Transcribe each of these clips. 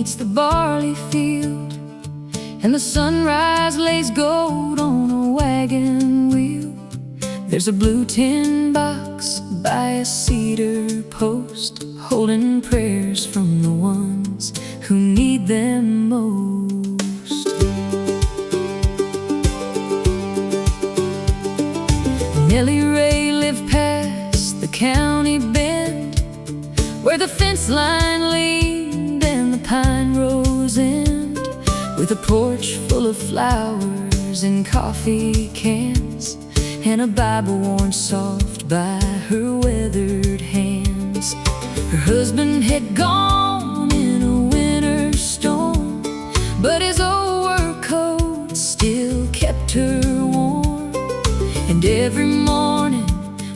meets the barley field, and the sunrise lays gold on a wagon wheel. There's a blue tin box by a cedar post, holding prayers from the ones who need them most. Nellie Ray lived past the county bend, where the fence line leaned and the pine rose end, with a porch full of flowers and coffee cans, and a Bible worn soft by her weathered hands. Her husband had gone in a winter storm, but his old work coat still kept her warm. And every morning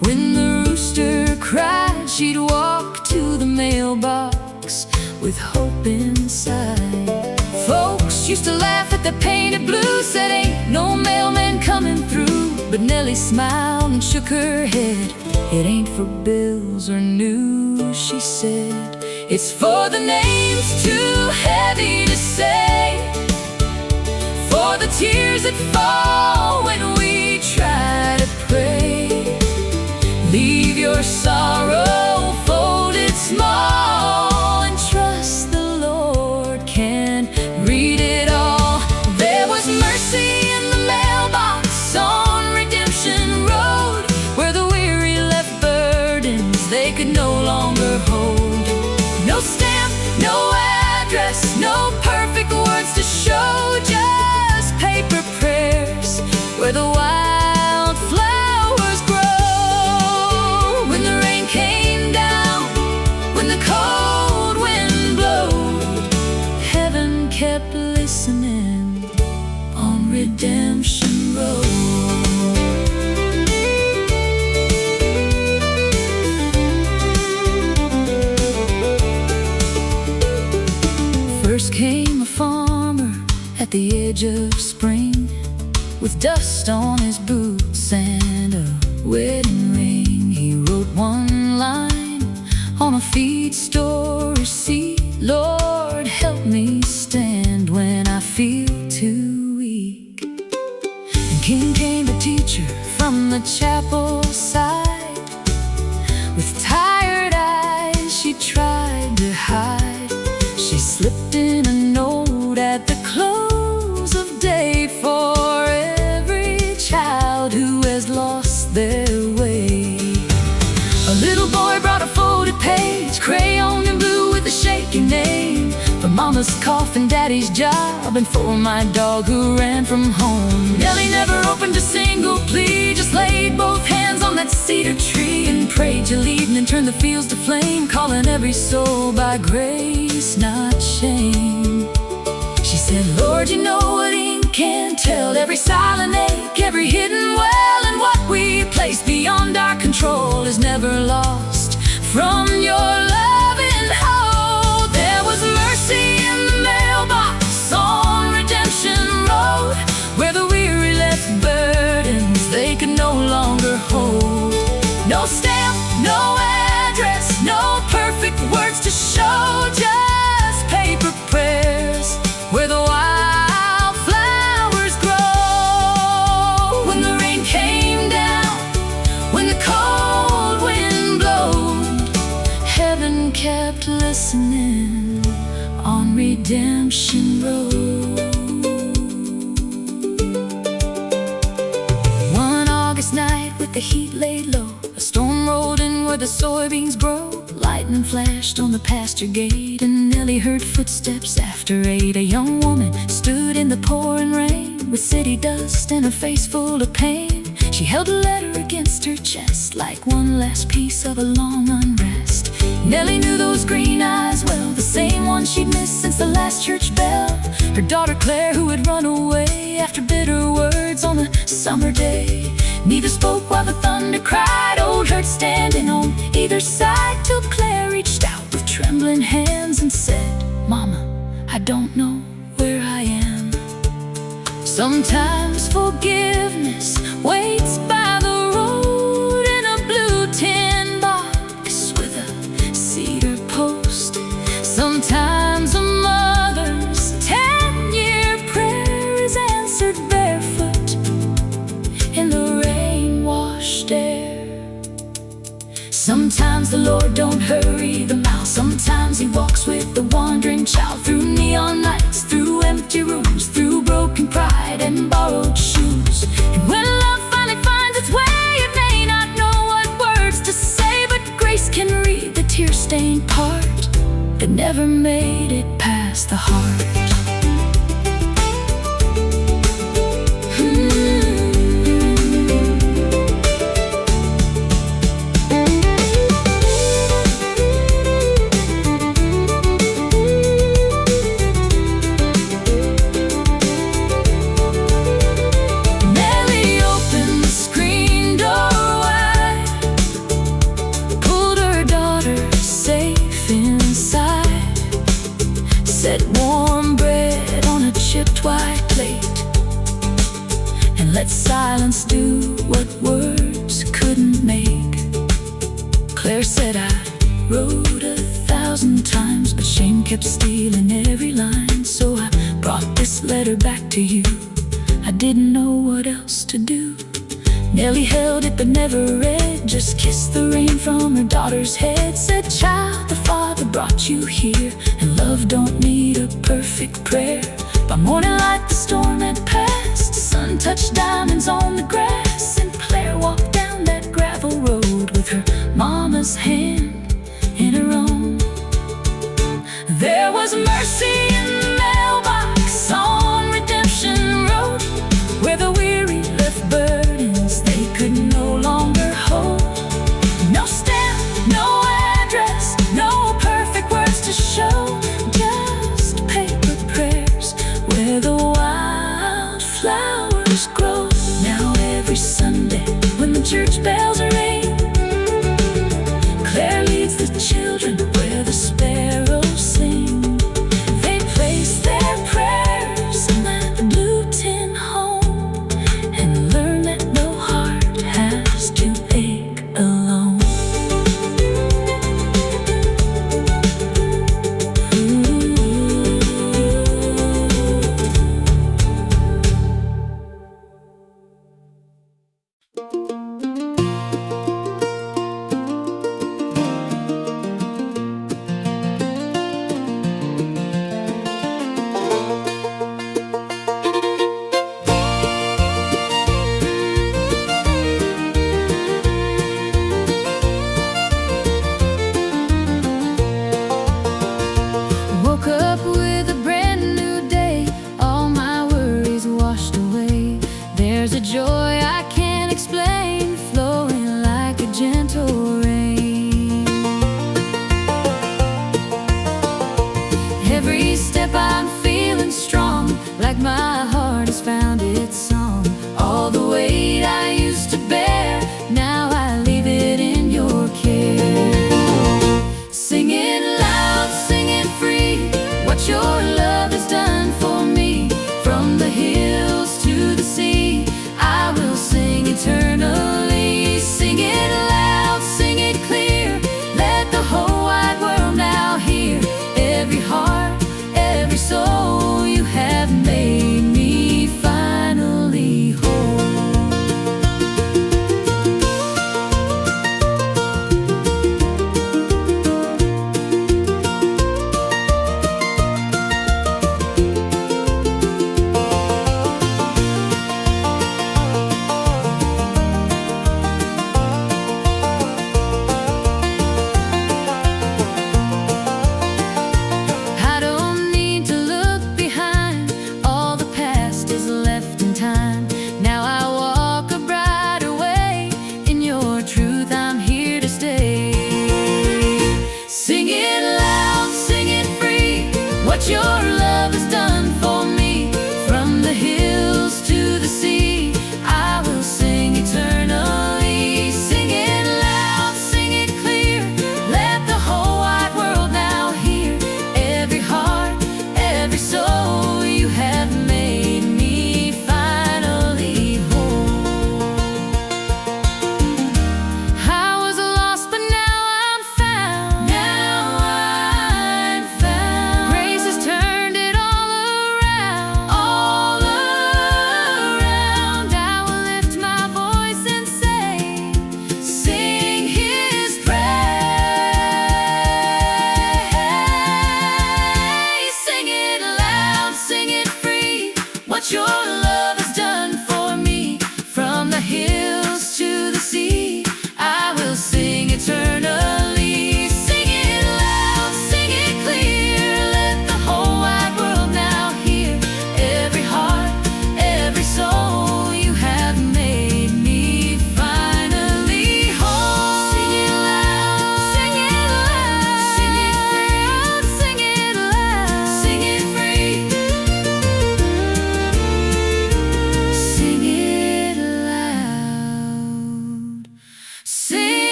when the rooster cried, she'd walk to the mailbox with hope inside. Folks used to laugh at the painted blue, said ain't no mailman coming through. But Nellie smiled and shook her head. It ain't for bills or news, she said. It's for the names too heavy to say, for the tears that fall when we try to pray. Leave your sorrow folded small and trust the Lord can read it all. There was mercy in the mailbox on Redemption Road, where the weary left burdens they could no longer hold. No stamp, no address, no perfect words to show, just paper prayers where the wild flowers grow. When the rain came down, when the cold wind blowed, heaven kept listening on Redemption Road. First came a farmer at the edge of spring, with dust on his boots and a wedding ring. He wrote one line on a feed store receipt: Lord, help me stand when I feel too weak. And King came the teacher from the chapel side, with tired eyes she tried to hide. She slipped in a note at the close of day for every child who has lost their way. A little boy brought a folded page, crayon and blue with a shaky name, for Mama's cough and Daddy's job, and for my dog who ran from home. Nellie never opened a single plea, just laid both hands on that cedar tree and prayed you'll lead and turn the fields to flame, calling every soul by grace, not shame. She said, Lord, you know what ink can tell, every silent ache, every hidden well, and what we place beyond our control is never lost from your loving hold. There was mercy in the mailbox on Redemption Road, where the weary left burdens they could no longer hold. No stamp, no address, no perfect words to show, just paper prayers where the wild flowers grow. When the rain came down, when the cold wind blowed, heaven kept listening on Redemption Road. One August night with the heat laid low, a storm rolled in where the soybeans grow. Lightning flashed on the pasture gate, and Nellie heard footsteps after 8. A young woman stood in the pouring rain, with city dust and a face full of pain. She held a letter against her chest, like one last piece of a long unrest. Nellie knew those green eyes well, the same one she'd missed since the last church bell. Her daughter Claire, who had run away after bitter words on a summer day. Neither spoke while the thunder cried, old hurt standing on either side, till Claire reached out with trembling hands and said, Mama, I don't know where I am. Sometimes forgiveness waits by the road in a blue tin box with a cedar post. Sometimes a mother Sometimes the Lord don't hurry the mile. Sometimes he walks with the wandering child, through neon lights, through empty rooms, through broken pride and borrowed shoes. And when love finally finds its way, it may not know what words to say, but grace can read the tear-stained part that never made it past the heart. Set warm bread on a chipped white plate, and let silence do what words couldn't make. Claire said I wrote 1,000 times, but shame kept stealing every line. So I brought this letter back to you. I didn't know what else to do. Nellie held it but never read, just kissed the rain from her daughter's head. Said, child, the Father brought you here, and love don't need a perfect prayer. By morning light the storm had passed, sun touched diamonds on the grass, and Claire walked down that gravel road with her mama's hand in her own. There was mercy in the mailbox on Redemption Road, where the weary left burdens they could no longer hold. No stamp, no address, no perfect words to show, just paper prayers where the wildflowers grow. Now every Sunday when the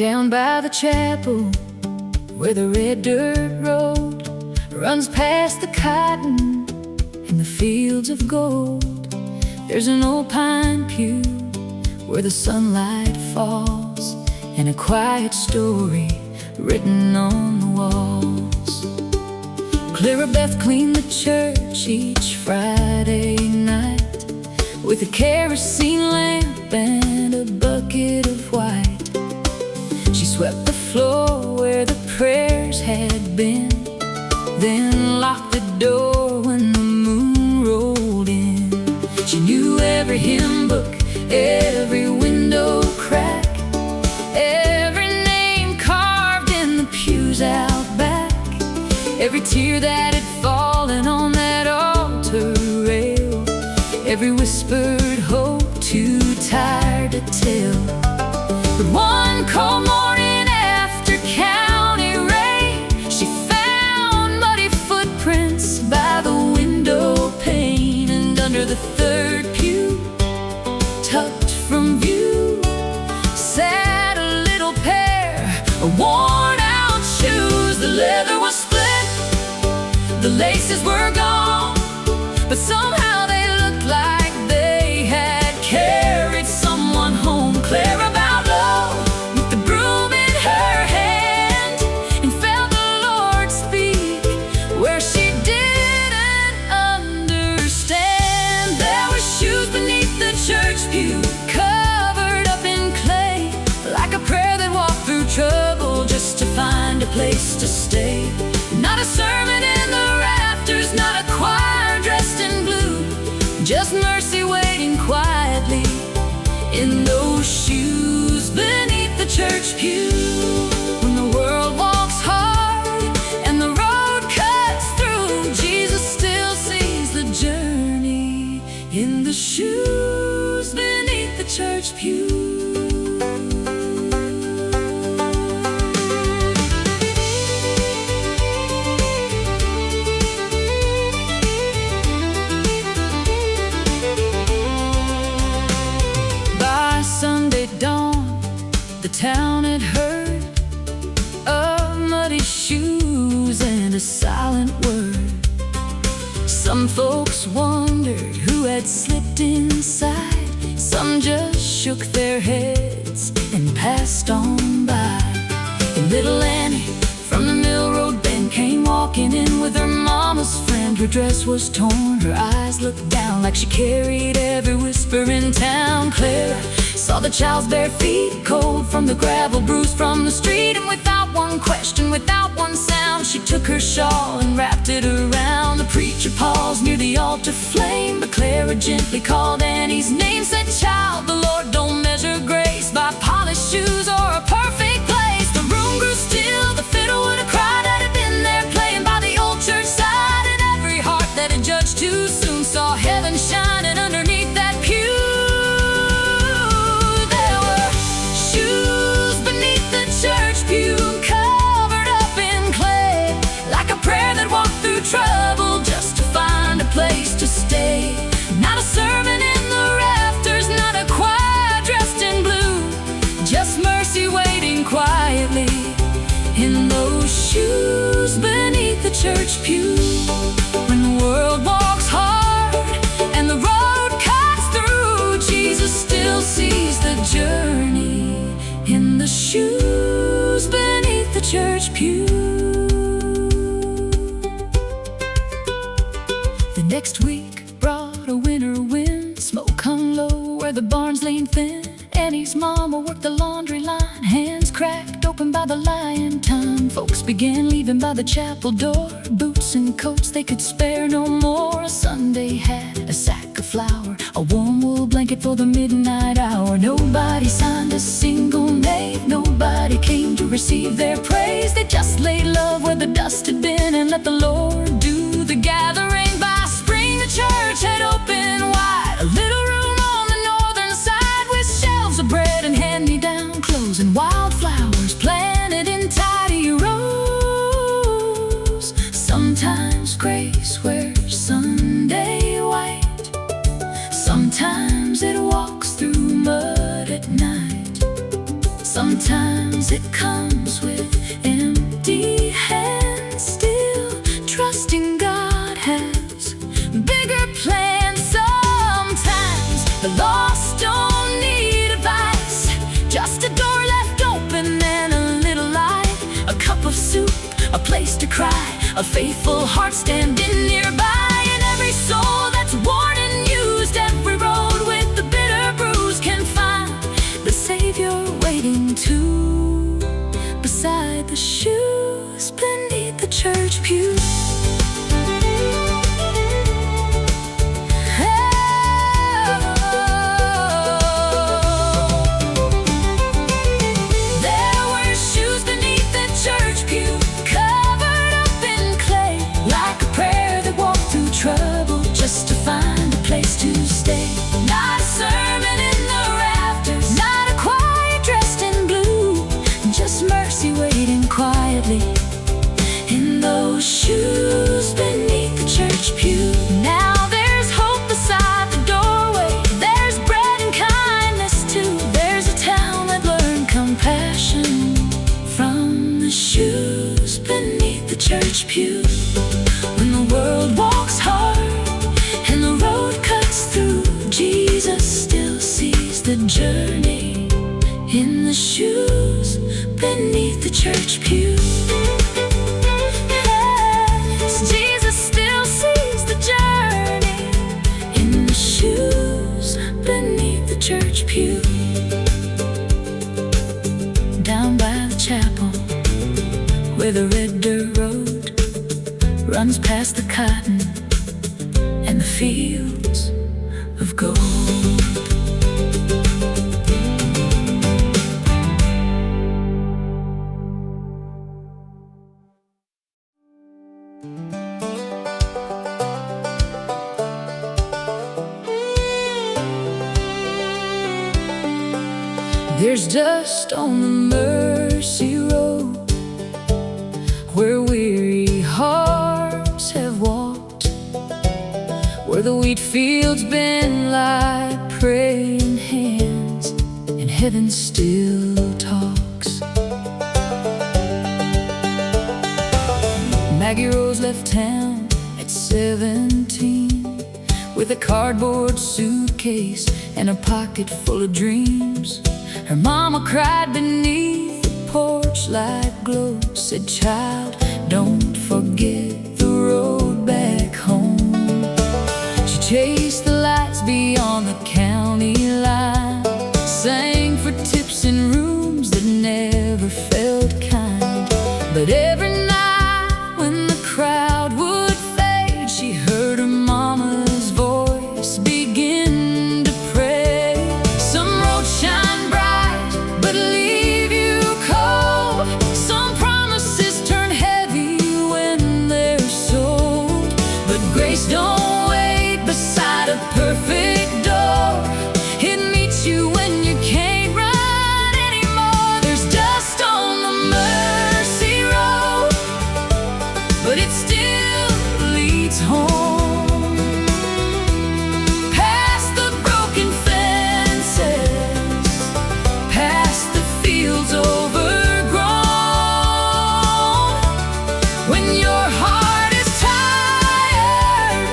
Down by the chapel, where the red dirt road runs past the cotton and the fields of gold, there's an old pine pew where the sunlight falls, and a quiet story written on the walls. Clara Beth cleaned the church each Friday night with a kerosene lamp and a bucket of white. She swept the floor where the prayers had been, then locked the door when the moon rolled in. She knew every hymn book, every window crack, every name carved in the pews out back, every tear that had fallen on that altar rail, every whispered hope too tired to tell. But one cold morning after county rain, she found muddy footprints by the window pane, and under the third pew, tucked from view, sat a little pair of worn-out shoes. The leather was split, the laces were gone, but somehow they looked like they had carried someone home. Clara bowed low with the broom in her hand and felt the Lord speak where she didn't understand. There were shoes beneath the church pew, covered up in clay, like a prayer that walked through trouble just to find a place to stay. Not a sermon in the rafters, not a choir dressed in blue, just mercy waiting quietly in those shoes beneath the church pew. When the world walks hard and the road cuts through, Jesus still sees the journey in the shoes beneath the church pew. Sunday dawn, the town had heard of muddy shoes and a silent word. Some folks wondered who had slipped inside, some just shook their heads and passed on by. And little Annie from the Mill Road bend came walking in with her mama's friend. Her dress was torn, her eyes looked down like she carried every whisper in town. Clara saw the child's bare feet, cold from the gravel, bruised from the street, and without one question, without one sound, she took her shawl and wrapped it around. The preacher paused near the altar flame, but Clara gently called Annie's name, said, "Child, the Lord don't measure grace by polished shoes or a perfect place." The room grew still, the fiddle would have cried had it been there, playing by the old church side, and every heart that had judged too soon saw heaven shining underneath that pew. Trouble just to find a place to stay. Not a sermon in the rafters, not a choir dressed in blue, just mercy waiting quietly in those shoes beneath the church pew. When the world walks hard and the road cuts through, Jesus still sees the journey in the shoes beneath the church pew. Next week brought a winter wind, smoke hung low where the barns leaned thin. Annie's mama worked the laundry line, hands cracked open by the lying time. Folks began leaving by the chapel door, boots and coats they could spare no more. A Sunday hat, a sack of flour, a warm wool blanket for the midnight hour. Nobody signed a single name, nobody came to receive their praise. They just laid love where the dust had been and let the Lord do the gathering. Church had opened wide, a little room on the northern side with shelves of bread and hand-me-down clothes and wildflowers planted in tidy rows. Sometimes grace wears Sunday white, sometimes it walks through mud at night, sometimes it comes with empty hands. Still trusting God has bigger plans. Sometimes the lost don't need advice, just a door left open and a little light, a cup of soup, a place to cry, a faithful heart standing nearby. And every soul that's worn and used, every road with the bitter bruise, can find the Savior waiting too, beside the shoes beneath the church pew. There were shoes beneath the church pew, covered up in clay, like a prayer that walked through trouble just to find a place to stay. Not a sermon in the rafters, not a choir dressed in blue, just mercy waiting quietly in those shoes beneath the church pew. Now there's hope beside the doorway, there's bread and kindness too. There's a town that learned compassion from the shoes beneath the church pew. When the world walks hard and the road cuts through, Jesus still sees the journey in the shoes beneath the church pew. Yes, Jesus still sees the journey in the shoes beneath the church pew. Down by the chapel, where the red dirt road runs past the cotton and the fields of gold. There's dust on the mercy road, where weary hearts have walked, where the wheat fields bend like praying hands, and heaven still talks. Maggie Rose left town at 17, with a cardboard suitcase and a pocket full of dreams. Her mama cried beneath the porch light glow, said, "Child, don't forget the road back home." She chased the lights beyond the county line, sang for tips in rooms that never felt kind. But every night when the crowd would fade, she heard her mama's voice begin to pray. Some roads shine bright but leave you cold, some promises turn heavy when they're sold. But grace don't wait beside a perfect door, it meets you when you can't run anymore. There's dust on the mercy road, but it still leads home. Past the broken fences, past the fields overgrown. When your heart is tired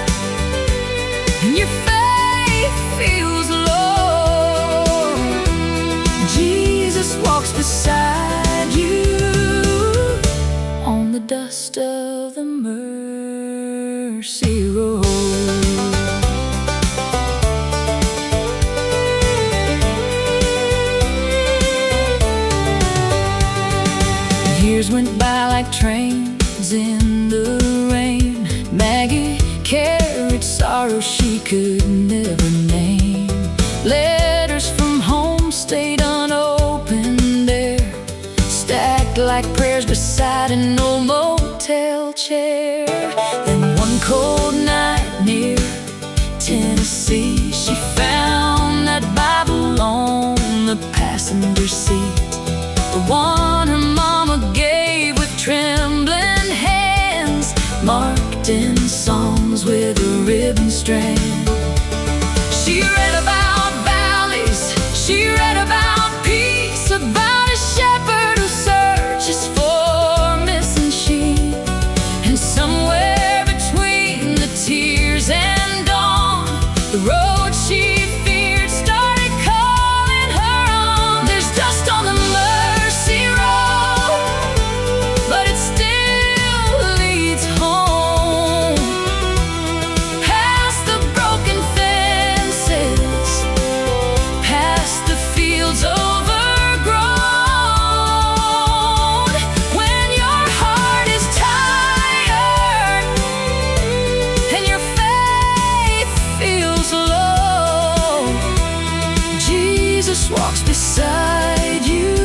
and your faith feels low, Jesus walks beside you on the dust of the mercy road. Years went by like trains in the rain. Maggie carried sorrow she could never name. Letters from home stayed unopened there, stacked like prayers beside an old motel chair. Then one cold night near Tennessee, she found that Bible on the passenger seat, the one her mama gave with trembling hands, marked in Psalms with a ribbon strand. She read about valleys, she read about peace, about a shepherd who The road she feared started calling her on. There's dust on the mercy road, but it still leads home. Past the broken fences, past the fields overgrown. When your heart is tired and your faith feels low, Jesus walks beside you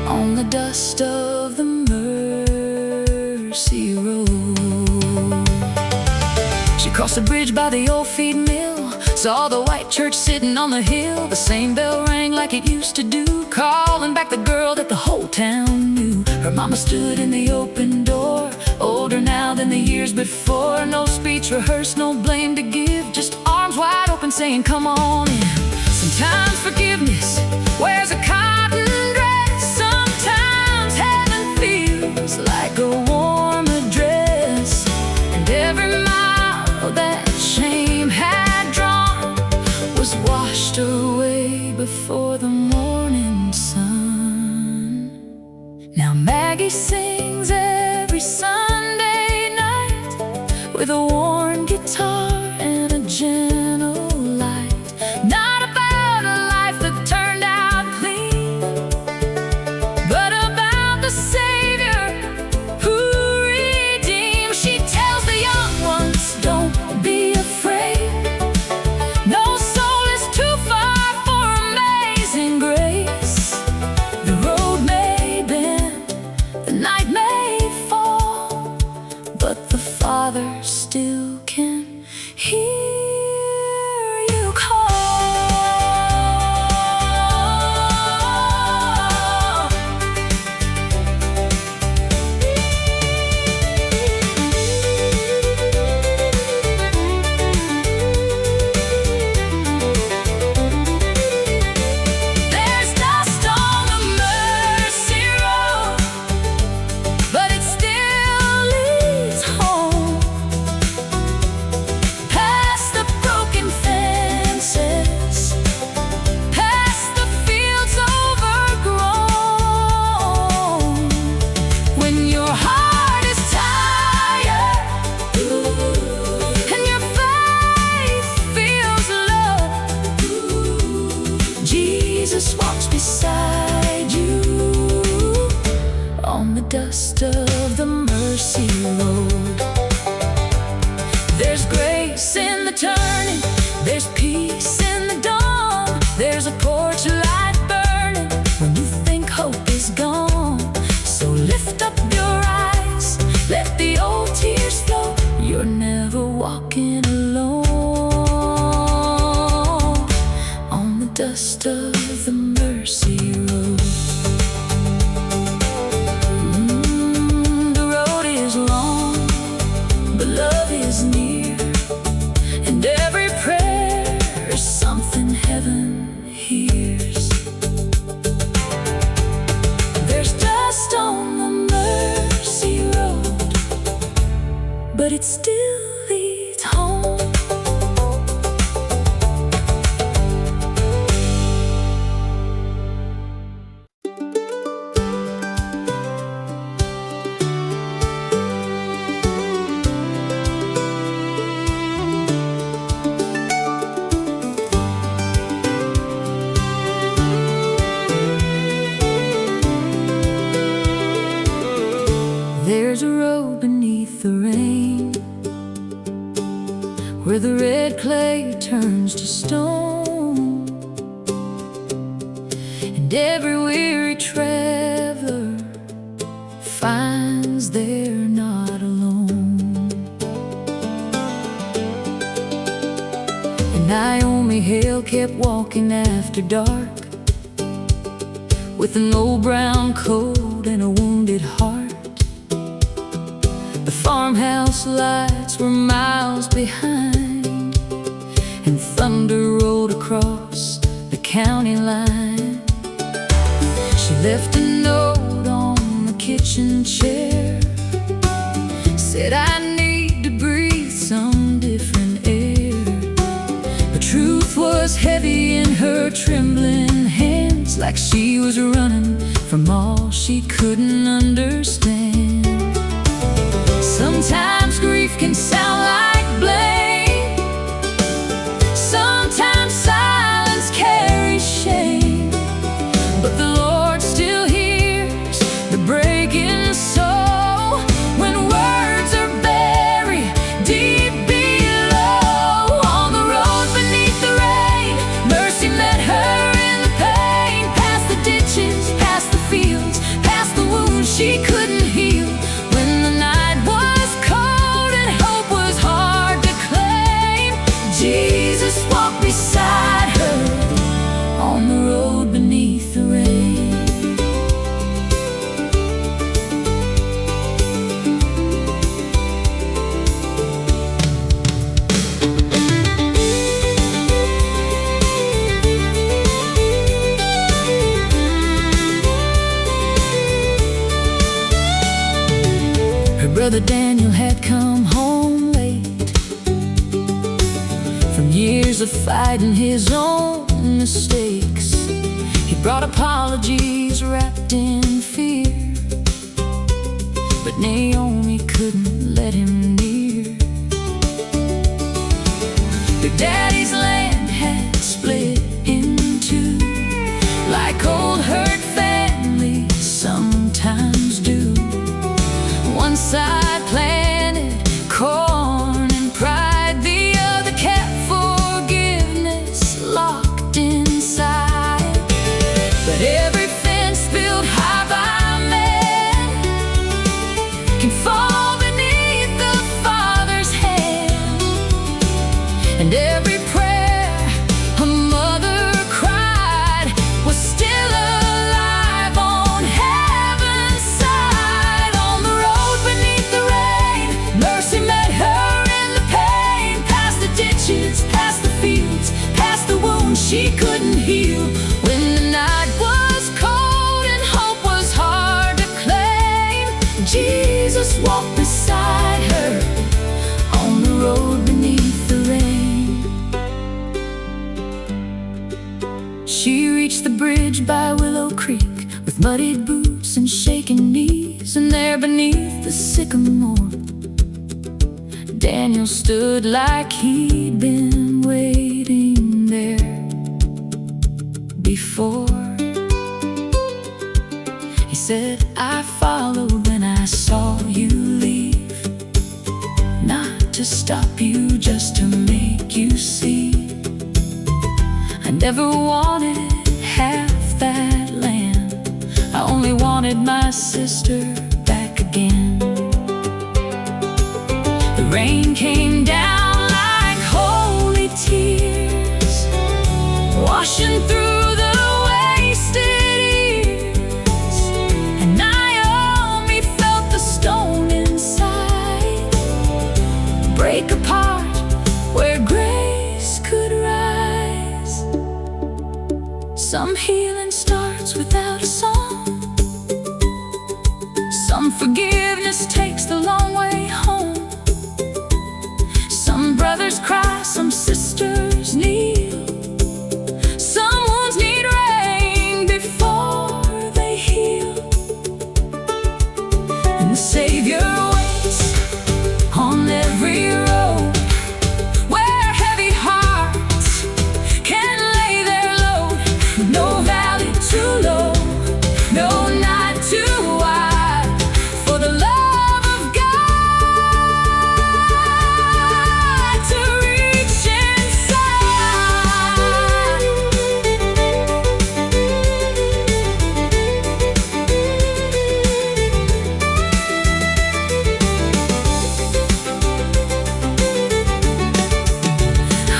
on the dust of the mercy road. She crossed the bridge by the old feed mill, saw the white church sitting on the hill. The same bell rang like it used to do, calling back the girl that the whole town knew. Her mama stood in the open door, older now than the years before. No speech rehearsed, no blame to give, just arms wide open saying, come on in. Sometimes forgiveness wears a cotton dress. Sometimes heaven feels like a warm address. And every mile that shame had drawn was washed away before the morning sun. Now Maggie sings every Sunday night with a worn guitar and a gentle light. Not about a life that turned out clean, but about the Savior who redeemed. She tells the young ones, don't be afraid. No soul is too far for amazing grace. The road may bend, the night may fall, but the Father still can hear you call. There's dust on the mercy road, but it still leads home. Past the broken fences, past the fields overgrown. When your heart is tired and your faith feels low, Jesus walks beside you on the dust of the mercy road. There's grace in the turning, there's peace in the dawn. There's a porch light burning when you think hope is gone. So lift up your eyes, let the old tears flow. You're never walking alone on the dust of the mercy road. The road is long, but love is near, and every prayer is something heaven hears. There's dust on the mercy road, but it still leads home. There's a road beneath the rain, where the red clay turns to stone, and every weary traveler finds they're not alone. And Naomi Hale kept walking after dark, with an old brown coat and a wounded heart. The farmhouse lights were miles behind, and thunder rolled across the county line. She left a note on the kitchen chair, said, I need to breathe some different air. her trembling hands like she was running from all she couldn't understand. Sometimes grief can sound like blame, sometimes silence carries shame, but the Lord still hears the breaking soul when words are buried deep below. On the road beneath the rain, mercy met her in the pain, past the ditches, past the fields, past the wounds she couldn't heal. When the night was cold and hope was hard to claim, Jesus walked beside her on the road beneath the rain. Her brother Daniel had come home late from years of fighting his own mistakes. He brought apologies wrapped in fear, but Naomi couldn't let him near. Their daddy's land had split in two, like old hurt families sometimes do. One side planted corn and pride, the other kept forgiveness locked inside. But every fence built high by man can fall beneath the Father's hand, and every prayer a mother cried was still alive on heaven's side. On the road beneath the rain, mercy met her in the pain, past the ditches, past the fields, past the wounds she couldn't heal. When the night was cold and hope was hard to claim, Jesus walked beside her on the road beneath the rain. She reached the bridge by Willow Creek with muddied boots and shaking knees, and there beneath the sycamore, Daniel stood like he'd been waiting there before. He said, I followed when I saw you leave, not to stop you, just to make you see. I never wanted half that land, I only wanted my sister back again. The rain came down like holy tears, washing through the wasted years, and Naomi felt the stone inside break apart where grace could rise. Some healing starts without a song, some forgiveness takes the long way home. Some brothers cry, some sisters kneel, some wounds need rain before they heal. And the Savior waits on every road where heavy hearts can lay their load. No valley too low, no night too wide for the love of God to reach inside.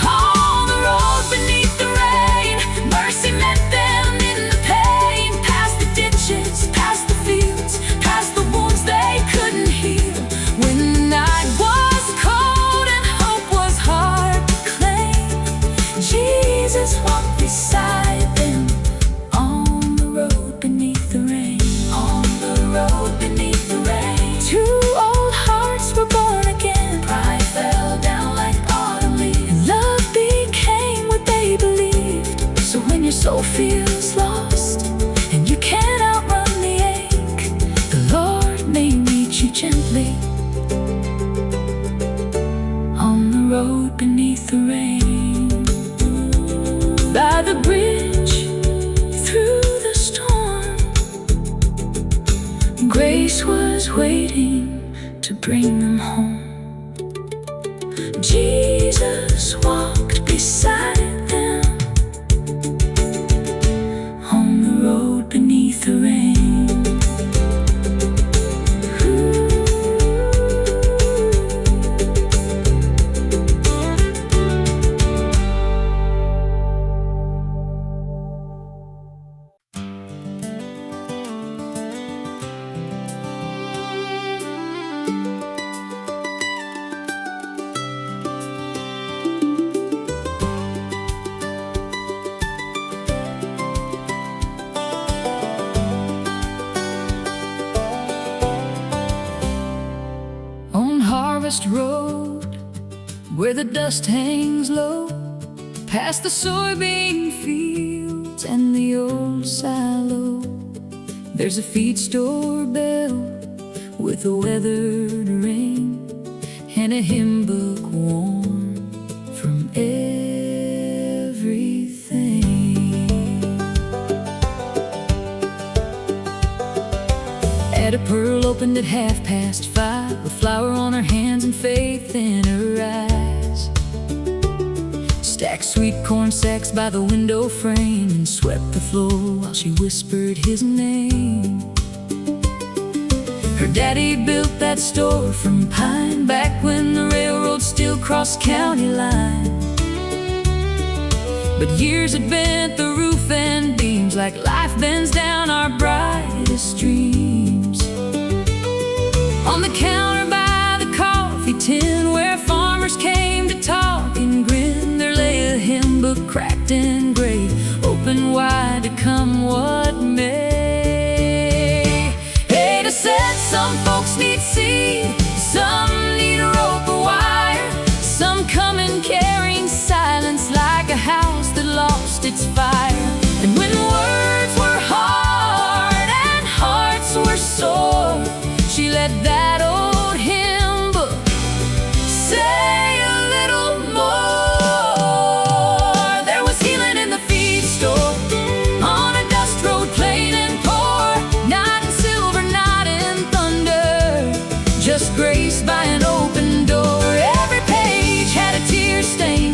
On the road beneath the rain, mercy met them in the pain, past the ditches, past the fields, past the wounds they couldn't heal. When the night was cold and hope was hard to claim, Jesus walked beside them on the road beneath the rain. On the road beneath the rain, two old hearts were born again. Pride fell down like autumn leaves, and love became what they believed. So when soul feels lost and you can't outrun the ache, the Lord may meet you gently on the road beneath the rain. By the bridge through the storm, grace was waiting to bring them home. Jesus walked beside them on the road beneath the rain. Road where the dust hangs low, past the soybean fields and the old silo, there's a feed store bell with a weathered ring and a hymn book worn from everything. Etta Pearl opened at 5:30, with flour on her hands and faith in her eyes. Stacked sweet corn sacks by the window frame and swept the floor while she whispered his name. Her daddy built that store from pine back when the railroad still crossed county line. But years had bent the roof and beams like life bends down our brightest dreams. On the counter by the coffee tin where farmers came to talk and grin, there lay a hymn book cracked and gray, open wide to come what may. Ada said some folks need seed, some need a rope or wire, some coming carrying silence like a house that lost its fire. And when words were hard and hearts were sore, she let that old hymn book say a little more. There was healing in the feed store, on a dust road plain and poor, not in silver, not in thunder, just grace by an open door. Every page had a tear stain,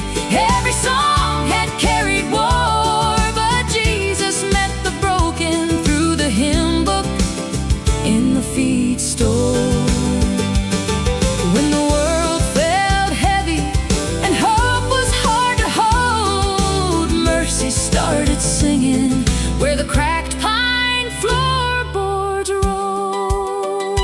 every song had carried war, but Jesus met the broken through the hymn book in the feed store. When the world felt heavy and hope was hard to hold, mercy started singing where the cracked pine floorboards roll.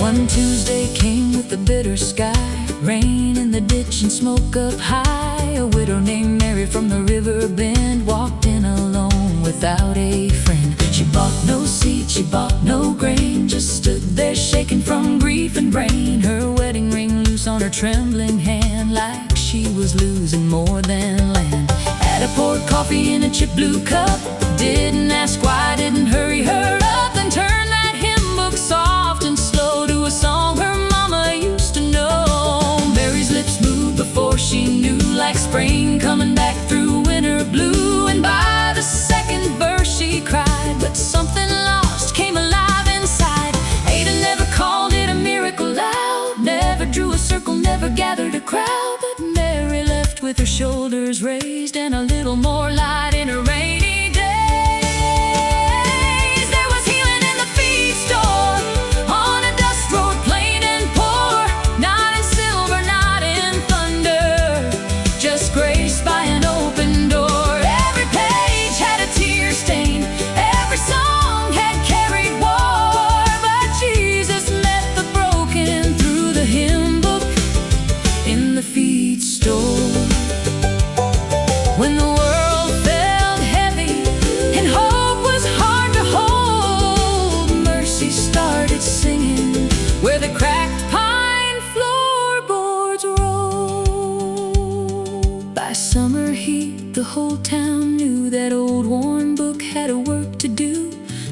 One Tuesday came with the bitter sky, rain in the ditch and smoke up high. A widow named Mary from the river bend walked in alone without a friend. She bought no seed, she bought no grain, just stood there shaking from grief and brain. Her wedding ring loose on her trembling hand, like she was losing more than land. Ada poured coffee in a chip blue cup, didn't ask why, didn't hurry her up, then turned that hymn book soft and slow to a song her mama used to know. Mary's lips moved before she knew, like spring coming back through winter blue. And by the second verse she cried, but something lost came alive inside. Ada never called it a miracle loud, never drew a circle, never gathered a crowd, but Mary left with her shoulders raised and a little more light in her rainy days. There was healing in the feed store, on a dust road plain and poor, not in silver, not in thunder, just grace by an open door. Every page had a tear stain, every song had carried war, but Jesus met the broken through the hymn book in the feed store.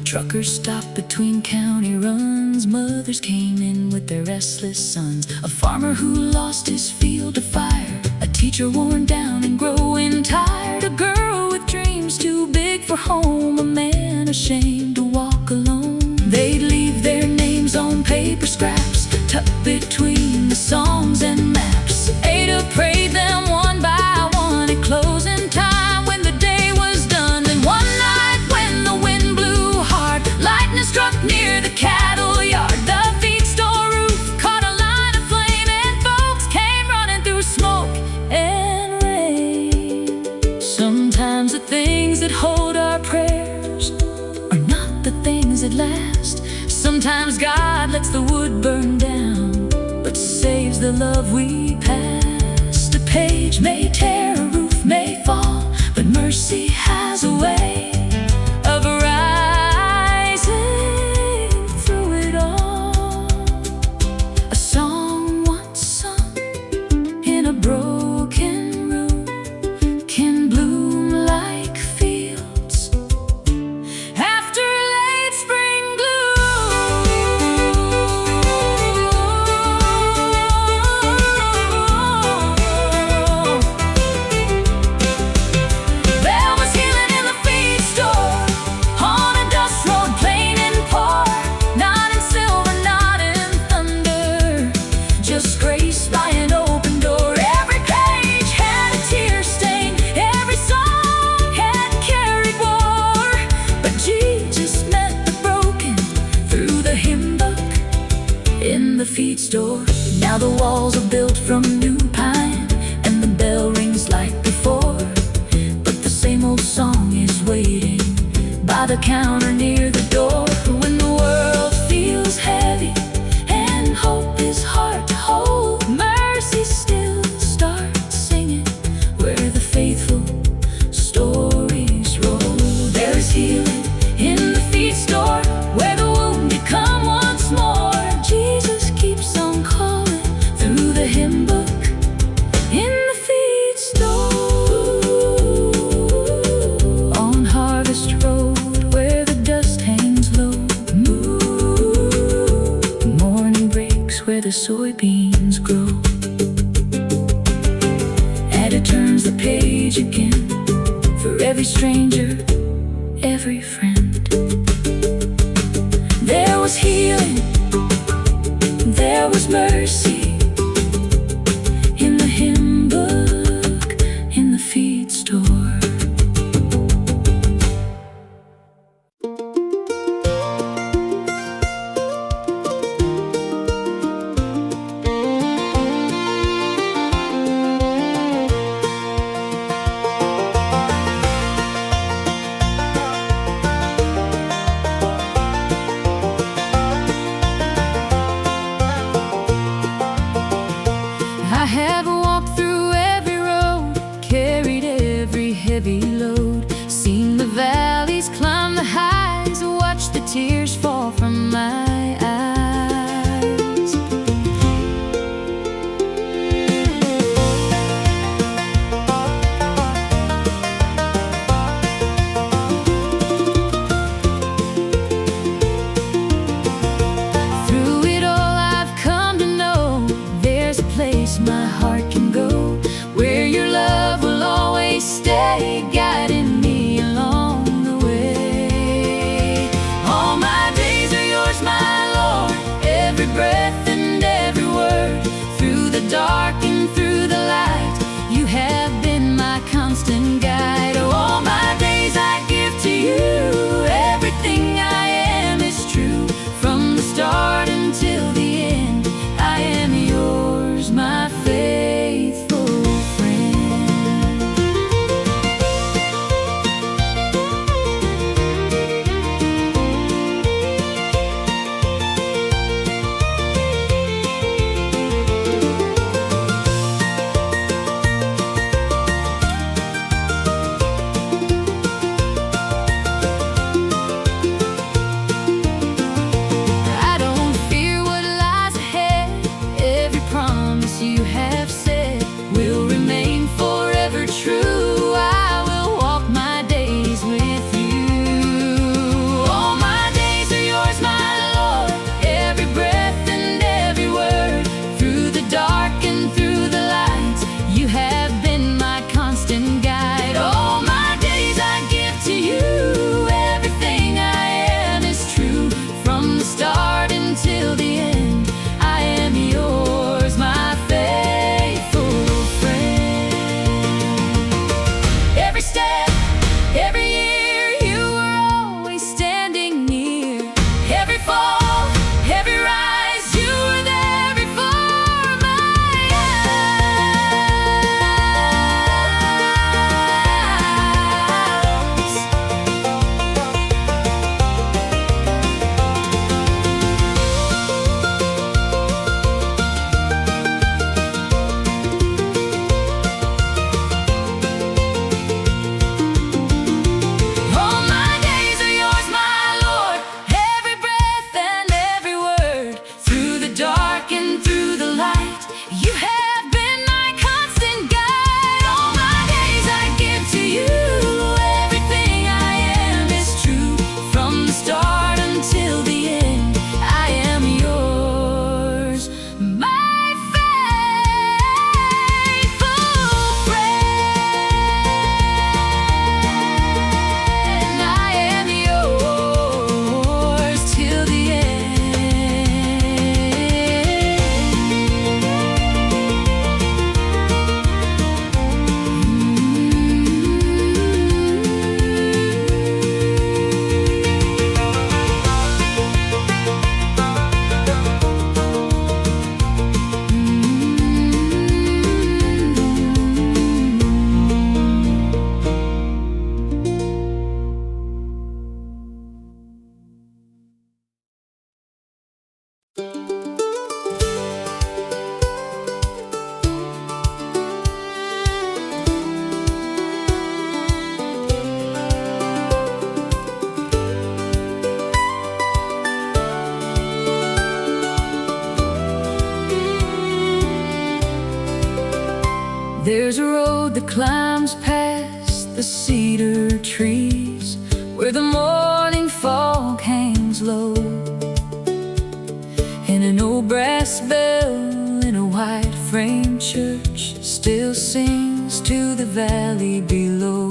Truckers stopped between county runs. Mothers came in with their restless sons. A farmer who lost his field to fire. A teacher worn down and growing tired. A girl with dreams too big for home. A man ashamed to walk alone. They'd leave their names on paper scraps, tucked between the songs and maps. Ada prayed them one by one at closing time when the day was done. And one night when the wind blew hard, lightning struck near the cattle yard. The feed store roof caught a line of flame, and folks came running through smoke and rain. Sometimes the things that hold our prayers are not the things that last. Sometimes God lets the wood burn down, but saves the love we passed. A page may tear, a roof may fall, but mercy has a way of rising through it all. A song once sung in a broken room can bloom like fields after late spring gloom. There was healing in the feed store, on a dust road, plain and poor. Not in silver, not in thunder, just grace by an open door. Every page had a tear stain, every song had carried war. But Jesus met the broken through the hymnbook in the feed store. Now the walls are built from new pine, and the bell rings like before. But the same old song is waiting by the counter near the door. When the world feels heavy and hope is hard to hold, mercy still starts singing where the faithful stories roll. There is healing in the feed store, where the wounded come once more. Jesus keeps on calling through the hymnbook in the feed store. On Harvest Road, where the dust hangs low, morning breaks where the soybeans grow. Ada turns the page again, for every stranger, every friend. There was healing, there was mercy in the hymnbook in the feed store. I have walked through every road, carried every heavy load, seen the valleys, climbed the highs, watched the tears fall from my eyes. Through it all I've come to know there's a place my heart can go, where your love will always stay, guiding me along the way. All my days are yours, my There's a road that climbs past the cedar trees, where the morning fog hangs low, and an old brass bell in a white frame church still sings to the valley below.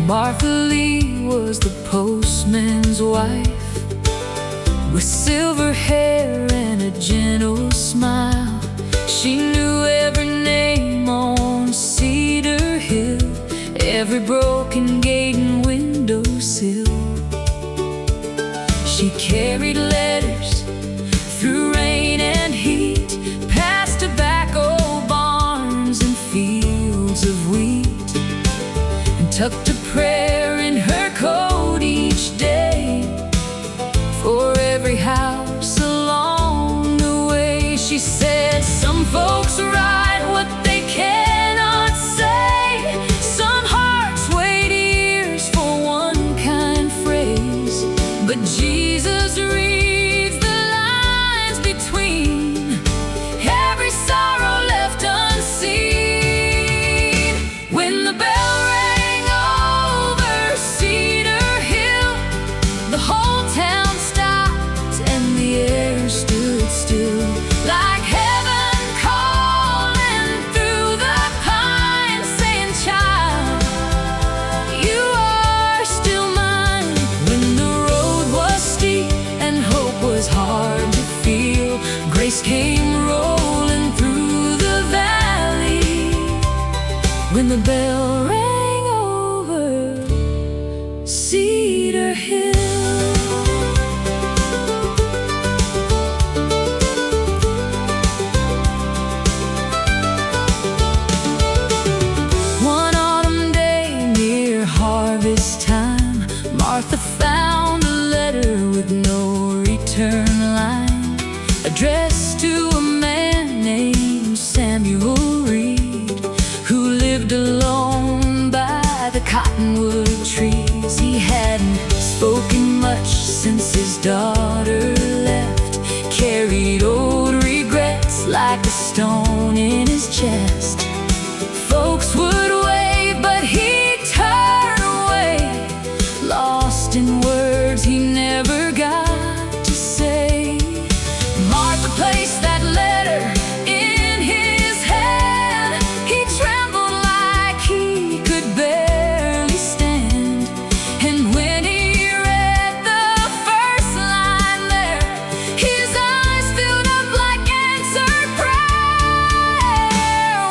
Martha Lee was the postman's wife, with silver hair and a gentle smile. She knew every name on Cedar Hill, every broken gate and windowsill. She carried letters through rain and heat, past tobacco barns and fields of wheat, and tucked a prayer in her coat each day for every house along the way. She said, some folks write what they cannot say, some hearts wait years for one kind phrase, but Jesus reads the lines between every sorrow left unseen. When the bell rang over Cedar Hill, the whole town stopped and the air stood still, like heaven calling through the pines, saying, child, you are still mine. When the road was steep and hope was hard to feel, grace came rolling through the valley. When the bell rang over Cedar Hill. One autumn day near harvest time, Martha found a letter with no return line, addressed to a man named Samuel Reed, who lived alone by the cottonwood trees. He hadn't spoken much since his daughter left, carried old regrets like a stone in his chest. Folks would wave, but he'd turn away, lost in words he never got to say. Martha placed that letter in his hand. He trembled like he could barely stand, and when he read the first line there, his eyes filled up like answered prayer.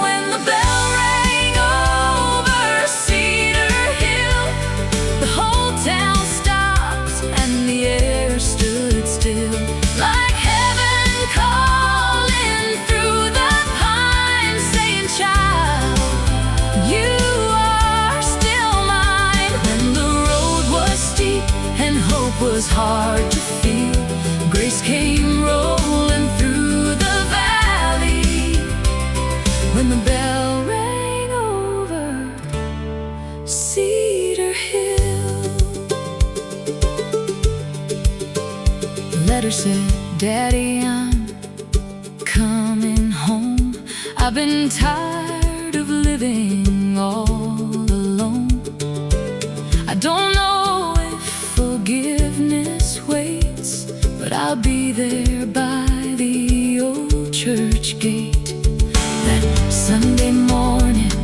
When the bell rang over Cedar Hill, the whole town stopped and the air stood still, like heaven calling through the pines, saying, child, you are still mine. When the road was steep and hope was hard to feel, grace came rolling through the valley. When the bell rang over Cedar Hill. The letter said, Daddy, I'm coming home. I've been tired of living all alone. I don't know if forgiveness waits, but I'll be there by the old church gate. That Sunday morning,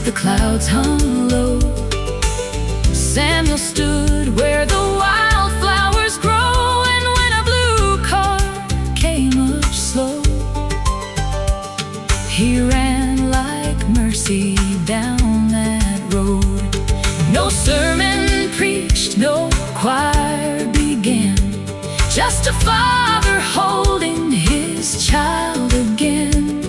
the clouds hung low. Samuel stood where the wildflowers grow, and when a blue car came up slow, he ran like mercy down that road. No sermon preached, no choir began, just a father holding his child again.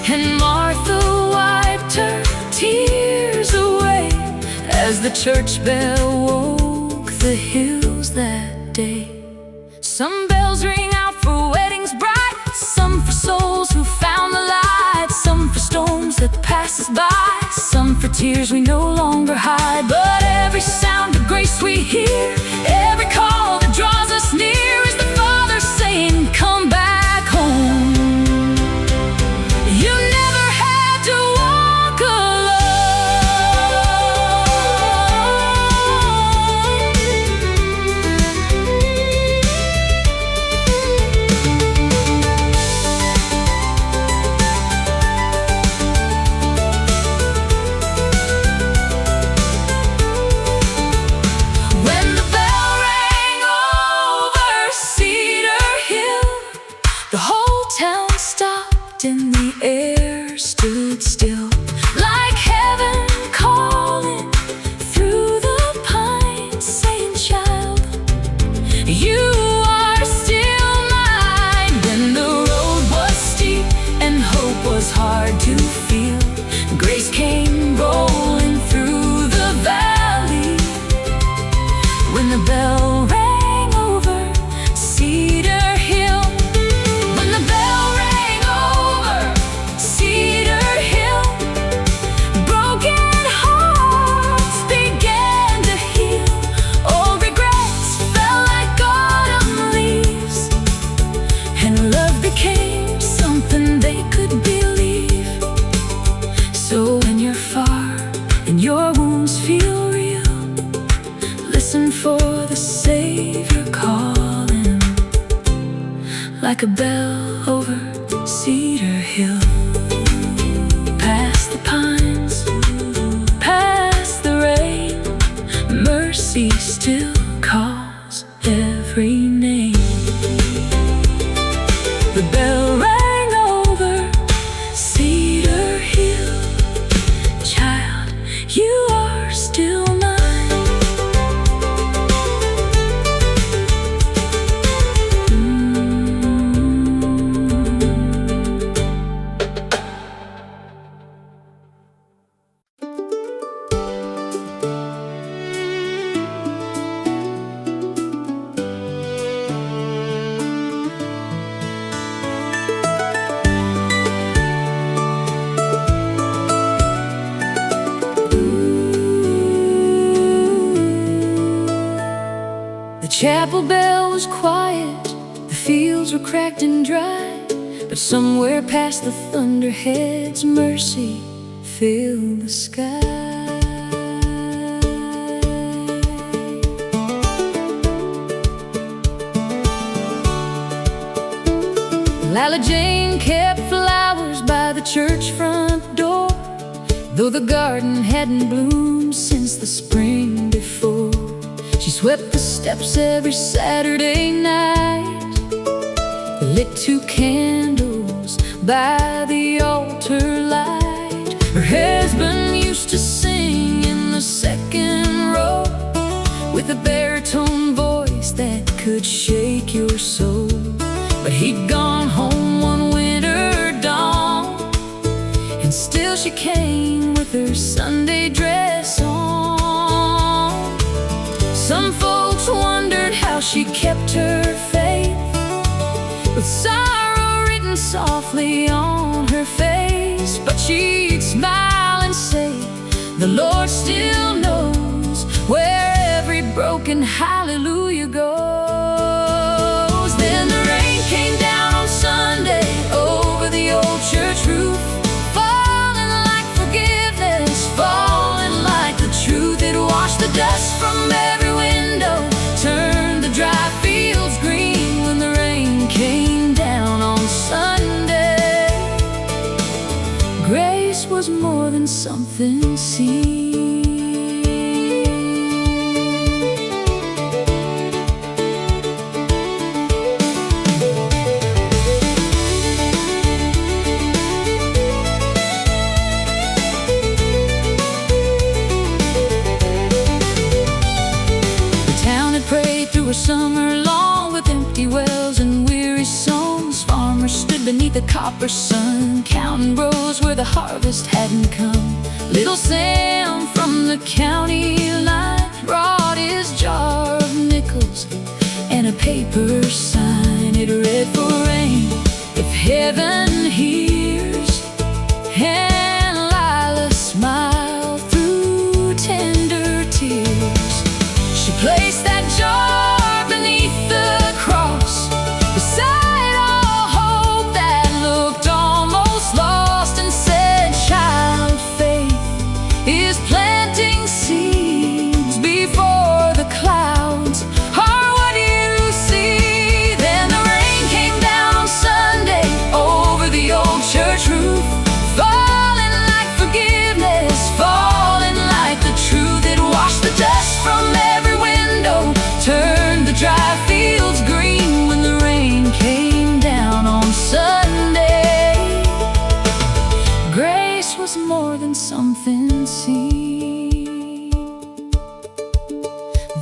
And Martha wiped her tears away as the church bell woke the hills that day. Some bells ring out for weddings bright, some for souls who found the light, some for storms that pass us by, some for tears we no longer hide. But every sound of grace we hear, every call that draws us near, is the Father saying, come back home. like a bell over Cedar Hill, past the pines, past the rain. Mercy still calls every name. The bell rang over Cedar Hill. Child, you are still mine. The chapel bell was quiet, the fields were cracked and dry, but somewhere past the thunderheads, mercy filled the sky. Lala Jane kept flowers by the church front door, though the garden hadn't bloomed since the spring before. She swept the steps every Saturday night, lit 2 candles by the altar light. Her husband used to sing in the second row, with a baritone voice that could shake your soul. But he'd gone home one winter dawn, and still she came with her Sunday dress on. Some folks wondered how she kept her faith, with sorrow written softly on her face. But she'd smile and say, the Lord still knows where every broken hallelujah goes. Then the rain came down on Sunday over the old church roof, falling like forgiveness, falling like the truth. It washed the dust from every window, turned the dry fields green when the rain came down on Sunday. Grace was more than something seen. Through a summer long with empty wells and weary songs, farmers stood beneath the copper sun, counting rows where the harvest hadn't come. Little Sam from the county line brought his jar of nickels and a paper sign. It read, for rain, if heaven hears. And Lila smiled through tender tears. She placed that jar beneath the cross, beside all hope that looked almost lost, and said, child, faith is planting seeds before the clouds are what you see. Then the rain came down on Sunday over the old church roof, falling like forgiveness, falling like the truth. It washed the dust from every window, turned the dry fields green when the rain came down on Sunday. Grace was more than something seen.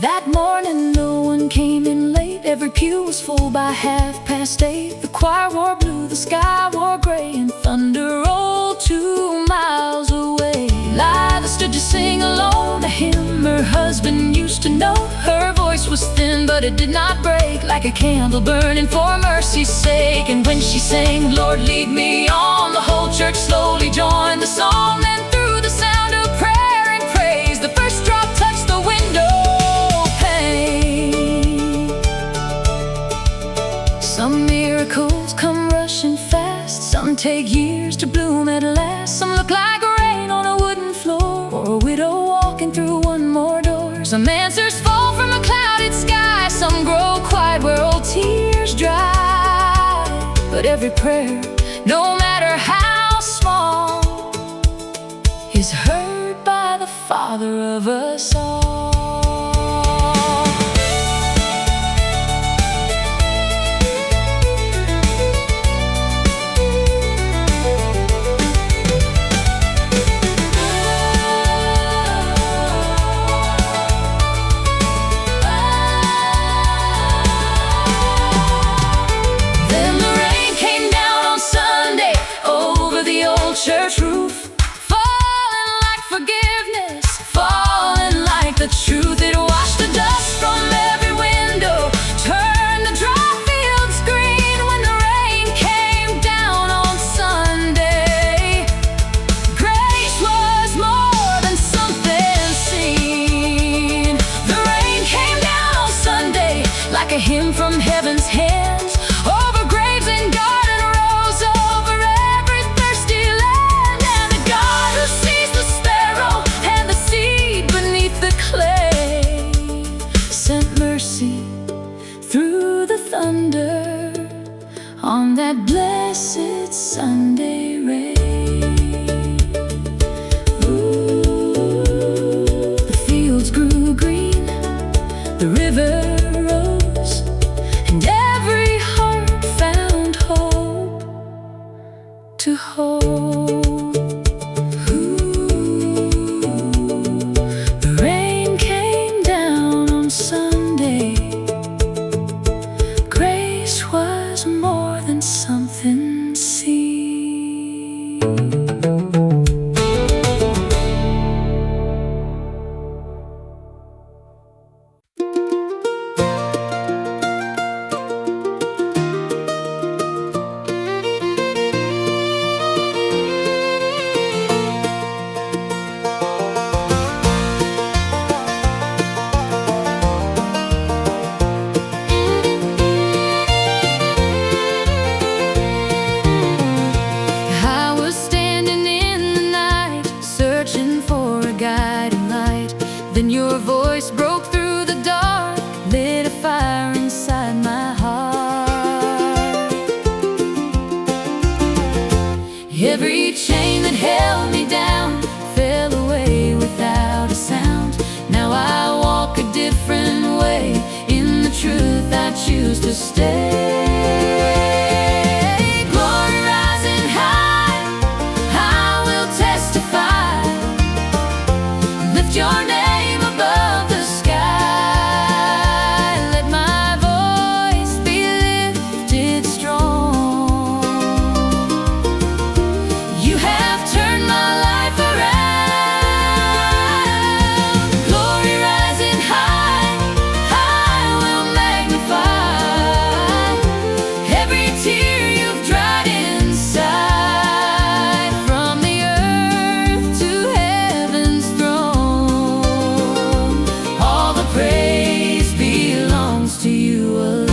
That morning no one came in late, every pew was full by 8:30. The choir wore blue, the sky wore gray, and thunder rolled 2 miles away. Lila stood to sing alone, a hymn her husband used to know. Her voice was thin, but it did not break, like a candle burning for mercy's sake. And when she sang, Lord, lead me on, the whole church slowly joined the song. Then through the sound of prayer and praise, the first drop touched the window pane. Some miracles come rushing fast, some take years to bloom at last. Some look like rain on a wooden floor, or a widow walking through one more door. Some answers fall from a clouded sky, some grow quiet where old tears dry. But every prayer, no matter how small, is heard by the Father of us all. Church roof, falling like forgiveness, falling like the truth. It washed the dust from every window, turned the dry fields green when the rain came down on Sunday. Grace was more than something seen. The rain came down on Sunday like a hymn from heaven's hands, over graves and garden rows, over every thirsty land. And the God who sees the sparrow and the seed beneath the clay sent mercy through the thunder on that blessed Sunday rain. Ooh, the fields grew green, the river rose, and every heart found hope to hold. Ooh, the rain came down on Sunday. Grace was more than something seen. I was standing in the night, searching for a guiding light. Then your voice broke through the dark, lit a fire inside my heart. Every chain that held me down fell away without a sound. Now I walk a different way, in the truth I choose to stay. Glory rising high, I will testify. Lift your name above the sky. Let my voice be lifted strong. You have turned my life around. Glory rising high, I will magnify. Every tear you've dried inside, from the earth to heaven's throne. All the praise belongs to you alone.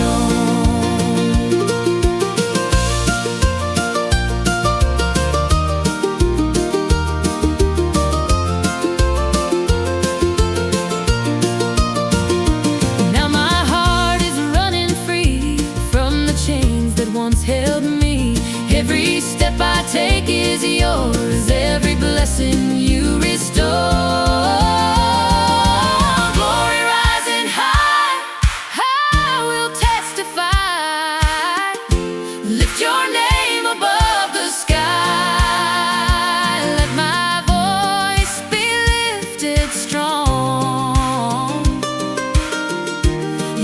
Now my heart is running free from the chains that once held me. Every step I take is yours, every blessing you restore. Glory rising high, I will testify. Lift your name above the sky. Let my voice be lifted strong.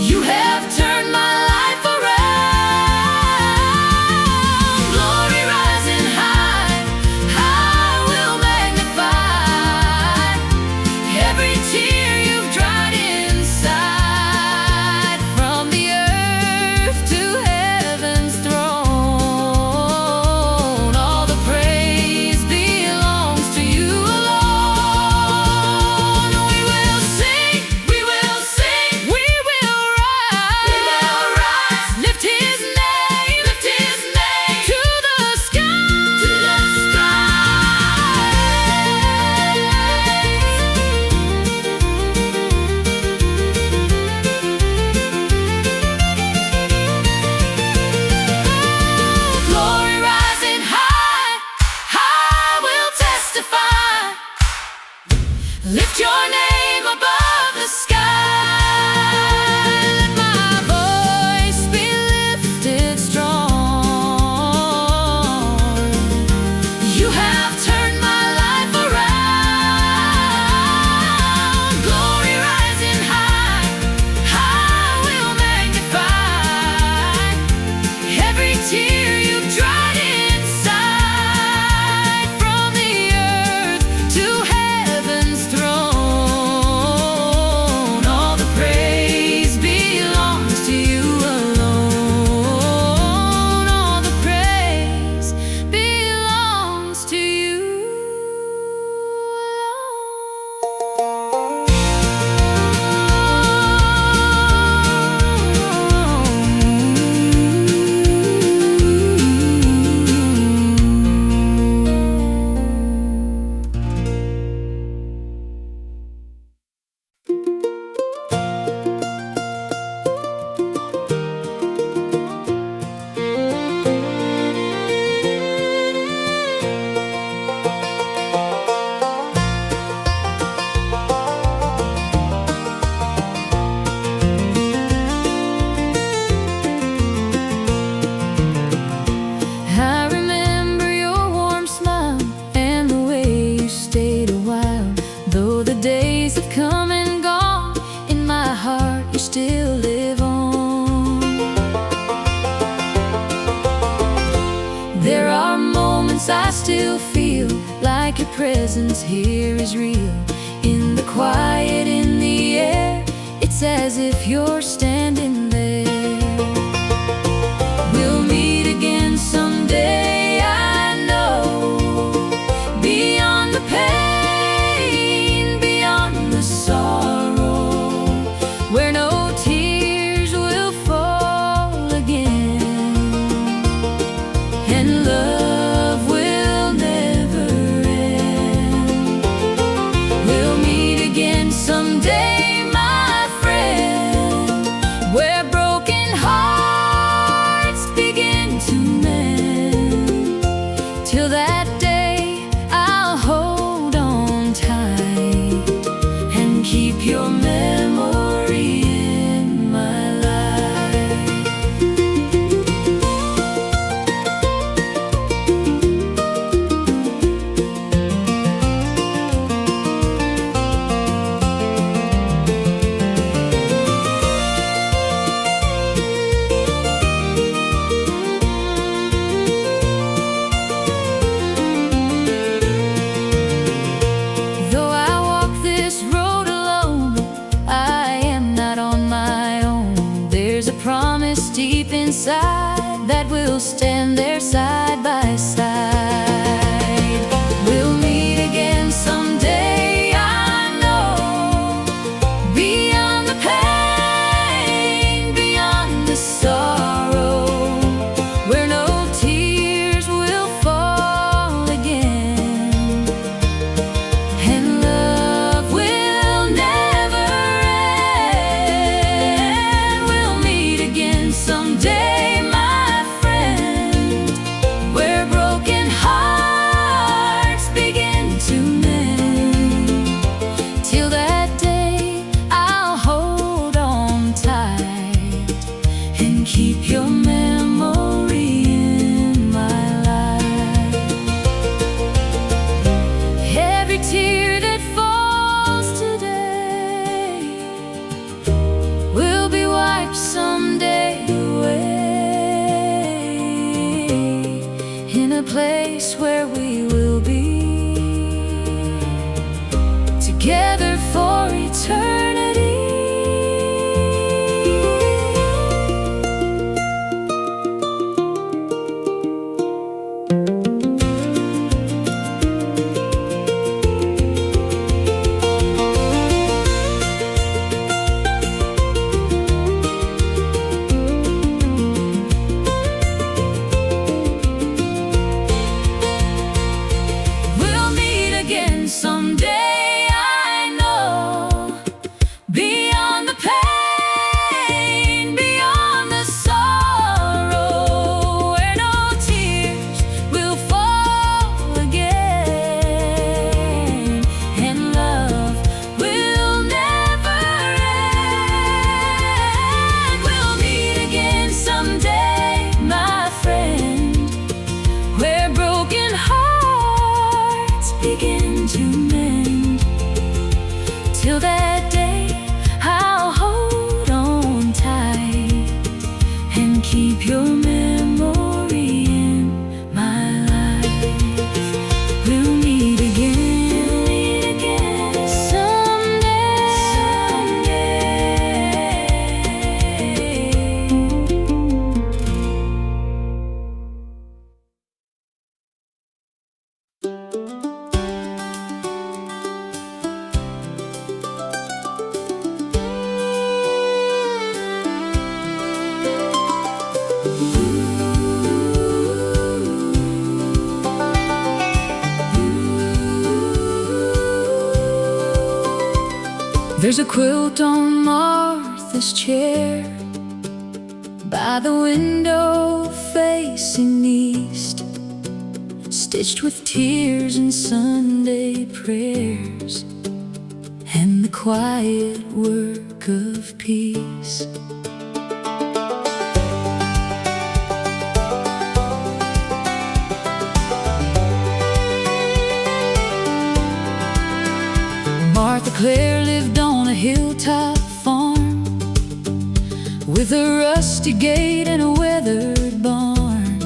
You have turned my life around. Glory rising high, I will magnify. you still live on. There are moments I still feel like your presence here is real. In the quiet, in the air, it's as if you're standing there. We'll meet again someday, I know. Beyond the pain, beyond the sorrow, where no tears will fall again, and love will never end. We'll meet again someday, my friend, where broken hearts begin to mend. Till that day, I'll hold on tight and keep your memory in my life. Though I walk this road alone, I am not on my own. There's a promise deep inside that we'll stand there side by side. We'll meet again someday, I know. Beyond the pain, beyond the sorrow, where no tears will fall again, and love will never end. We'll meet again someday, my friend, where broken hearts begin to mend. Till that day, I'll hold on tight and keep your memory in my life. Every tear that falls today will be wiped someday away, in a place where we will be together for eternity. We'll meet again someday, I know. Beyond the pain, beyond the sorrow, where no tears will fall again, and love will never end. We'll meet again someday, my friend, where broken hearts begin to mend. Till that day, I'll hold on tight and keep your memory in my life. We'll meet again someday. There's a quilt on Martha's chair by the window facing east, stitched with tears and Sunday prayers and the quiet work of peace. Martha Clare lived on a hilltop farm With a rusty gate and a weathered barn,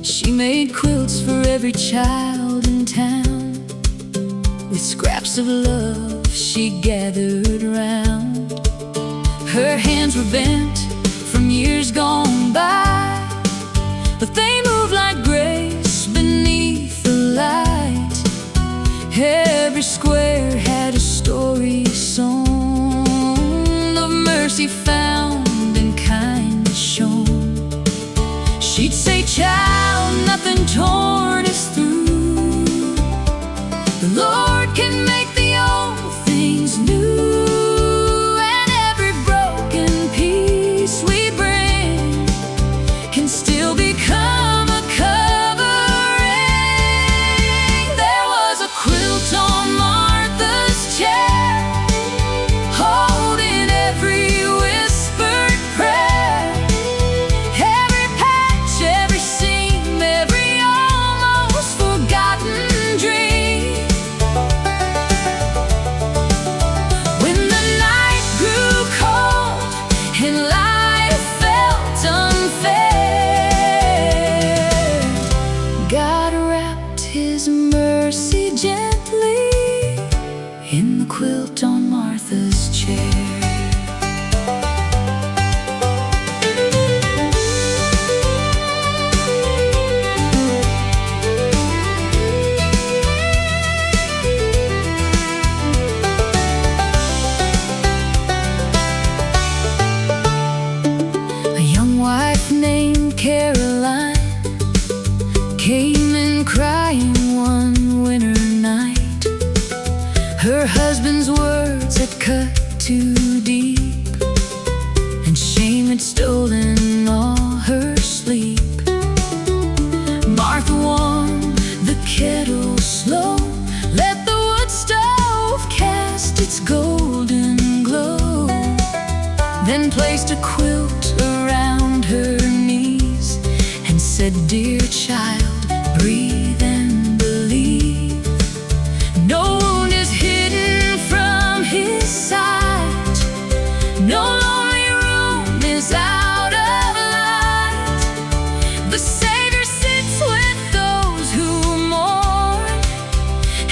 she made quilts for every child in town. With scraps of love she gathered round. Her hands were bent from years gone by, but they moved like grace beneath the light. Every square had a story song of mercy found and kindness shown. She'd say, "Child, nothing torn is through. The Lord can make the old things new, and every broken piece we bring can still become a covering." There was a quilt on Martha's chair, holding every whispered prayer, every patch, every seam, every almost forgotten dream. When the night grew cold and life felt unfair, God wrapped His mercy gently in the quilt on Martha's chair. A young wife named Caroline came in crying one winter night. Her husband's words had cut too deep, and shame had stolen all her sleep. Martha warmed the kettle slow, let the wood stove cast its golden glow, then placed a quilt around her knees and said, "Dear child, breathe and believe. No wound is hidden from His sight. No lonely room is out of light. The Savior sits with those who mourn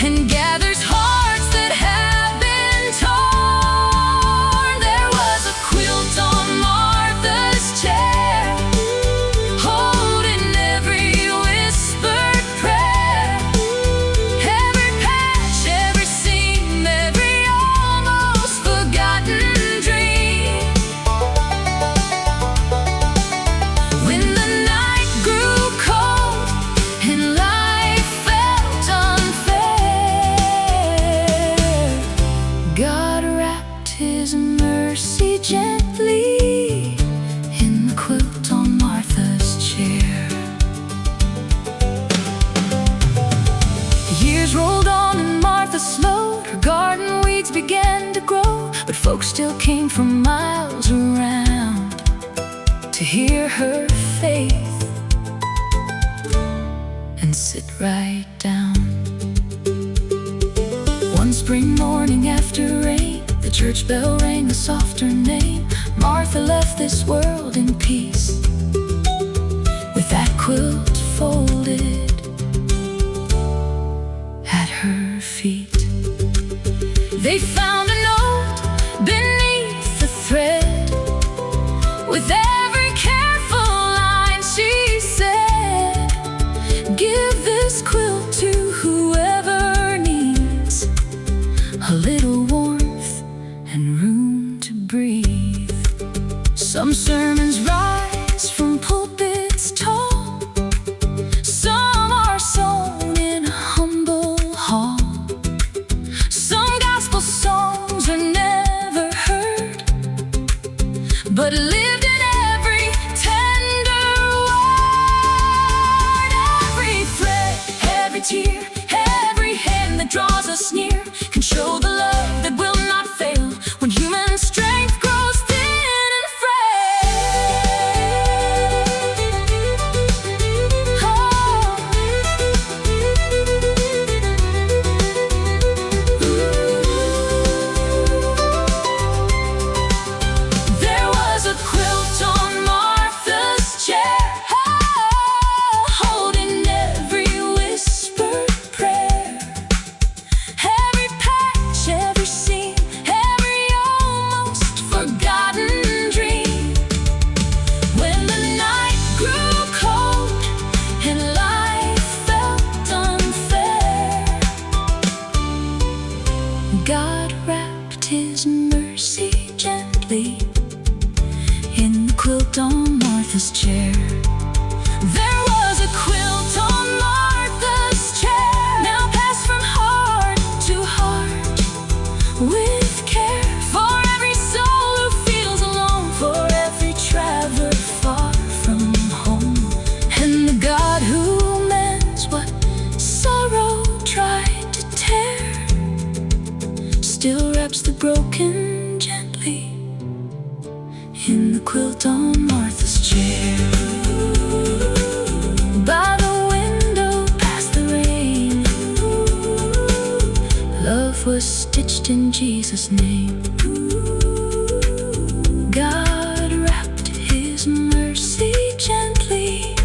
and gathers hearts that have been torn." There was a quilt on Martha's chair, holding every whispered prayer, every patch, every seam, every almost forgotten dream. When the night grew cold and life felt unfair, God wrapped His mercy gently in the quilt on Martha's chair. Years rolled on and Martha slowed. Her garden weeds began to grow, but folks still came from miles around to hear her faith and sit right down. One spring morning after rain, the church bell rang a softer name. Martha left this world in peace, with that quilt folded at her feet. They found a note beneath the thread. With every careful line she said, "Give this quilt to whoever needs a little warmth and room to breathe." Some sermons rise from pulpits tall, some are sown in a humble hall. Some gospel songs are never heard, but lived in every tender word. Every thread, every tear, every hand that draws us near can show the love that will not fail when human strength grows thin and frail. Oh. There was a mercy gently in the quilt on Martha's chair. There was a quilt on Martha's chair, now passed from heart to heart with care, for every soul who feels alone, for every traveler far from home. And the God who mends what sorrow tried to tear still wraps the broken gently in the quilt on Martha's chair. By the window, past the rain, love was stitched in Jesus' name. God wrapped His mercy gently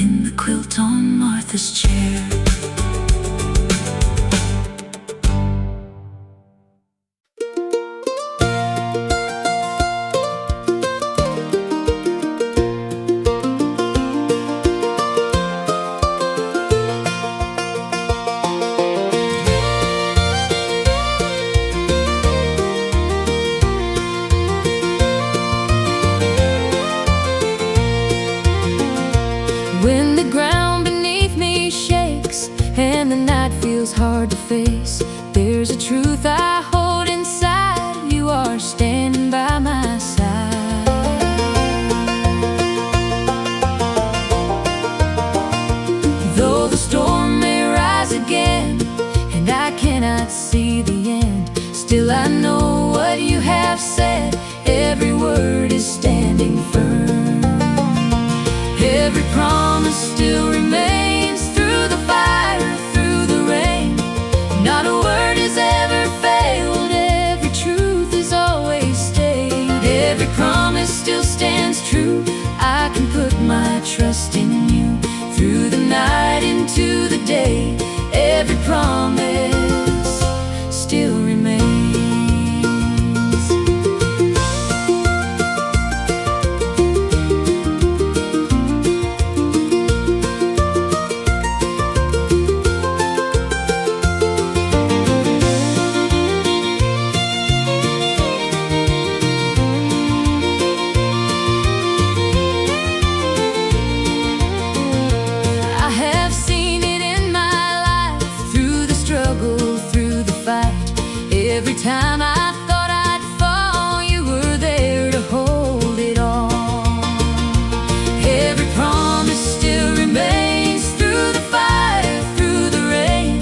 in the quilt on Martha's chair. When the ground beneath me shakes and the night feels hard to face, there's a truth I hold inside. You are standing by my side. Though the storm may rise again and I cannot see the end, still I know what you have said. Every word is standing firm. Every promise still remains through the fire, through the rain. Not a word has ever failed. Every truth has always stayed. Every promise still stands true. I can put my trust in you through the night into the day. Every promise still remains. Every time I thought I'd fall, you were there to hold it all. Every promise still remains through the fire, through the rain.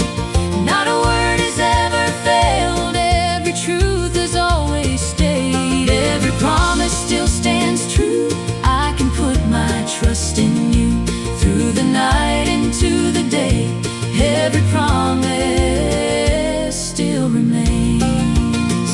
Not a word has ever failed. Every truth has always stayed. Every promise still stands true. I can put my trust in you through the night into the day. Every promise still remains.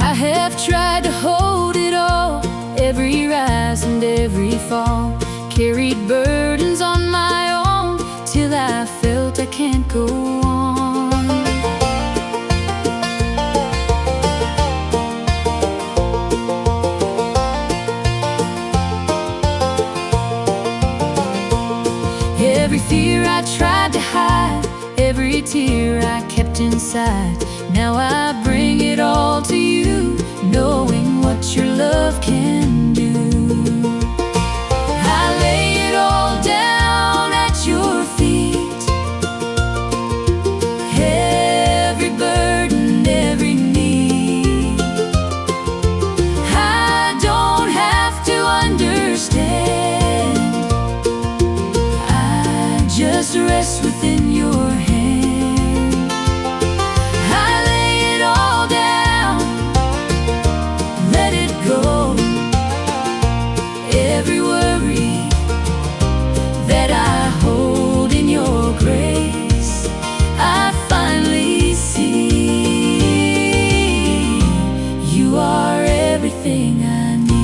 I have tried to hold it all, every rise and every fall, carried burdens on my own, till I felt I can't go on. Every fear I tried to hide, every tear I kept inside, now I bring it all to you, knowing what your love can do. I lay it all down at your feet, every burden, every need. I don't have to understand, I just rest within your hand. I lay it all down, let it go. Every worry that I hold in your grace, I finally see you are everything I need.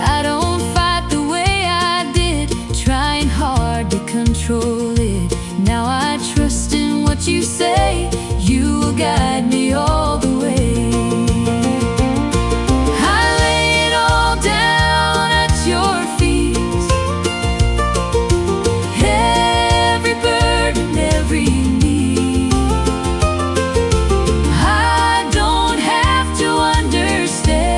I don't fight the way I did, trying hard to control it. Now I trust in what you say, you will guide me all the way. I lay it all down at your feet, every burden, every need. I don't have to understand,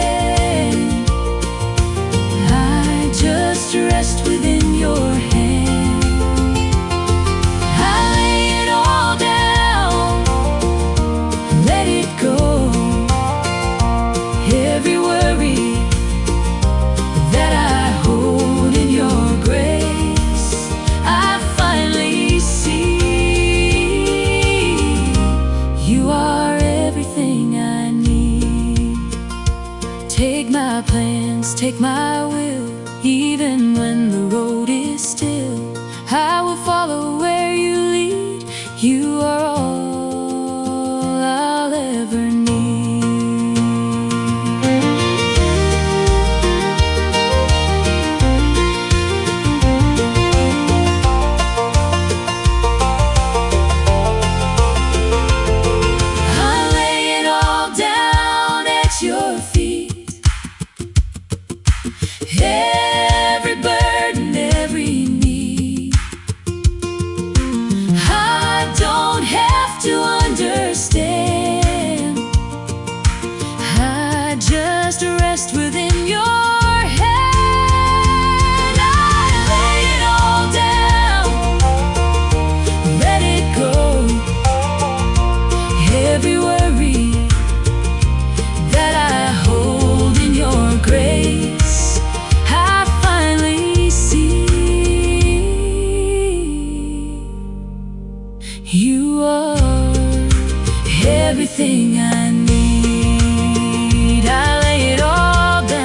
I just rest within your hand. I lay it all down, let it go. Every worry that I hold in your grace, I finally see you are everything I need. Take my plans, take my will, even when the road is still, I will follow where you lead. You are all I'll ever need. I lay it all down at your feet, every burden, every need. I don't have to understand, I just rest within your hand. I lay it all down, let it go. Every worry that I hold in your grace, I finally see you are everything I need. I lay it all down.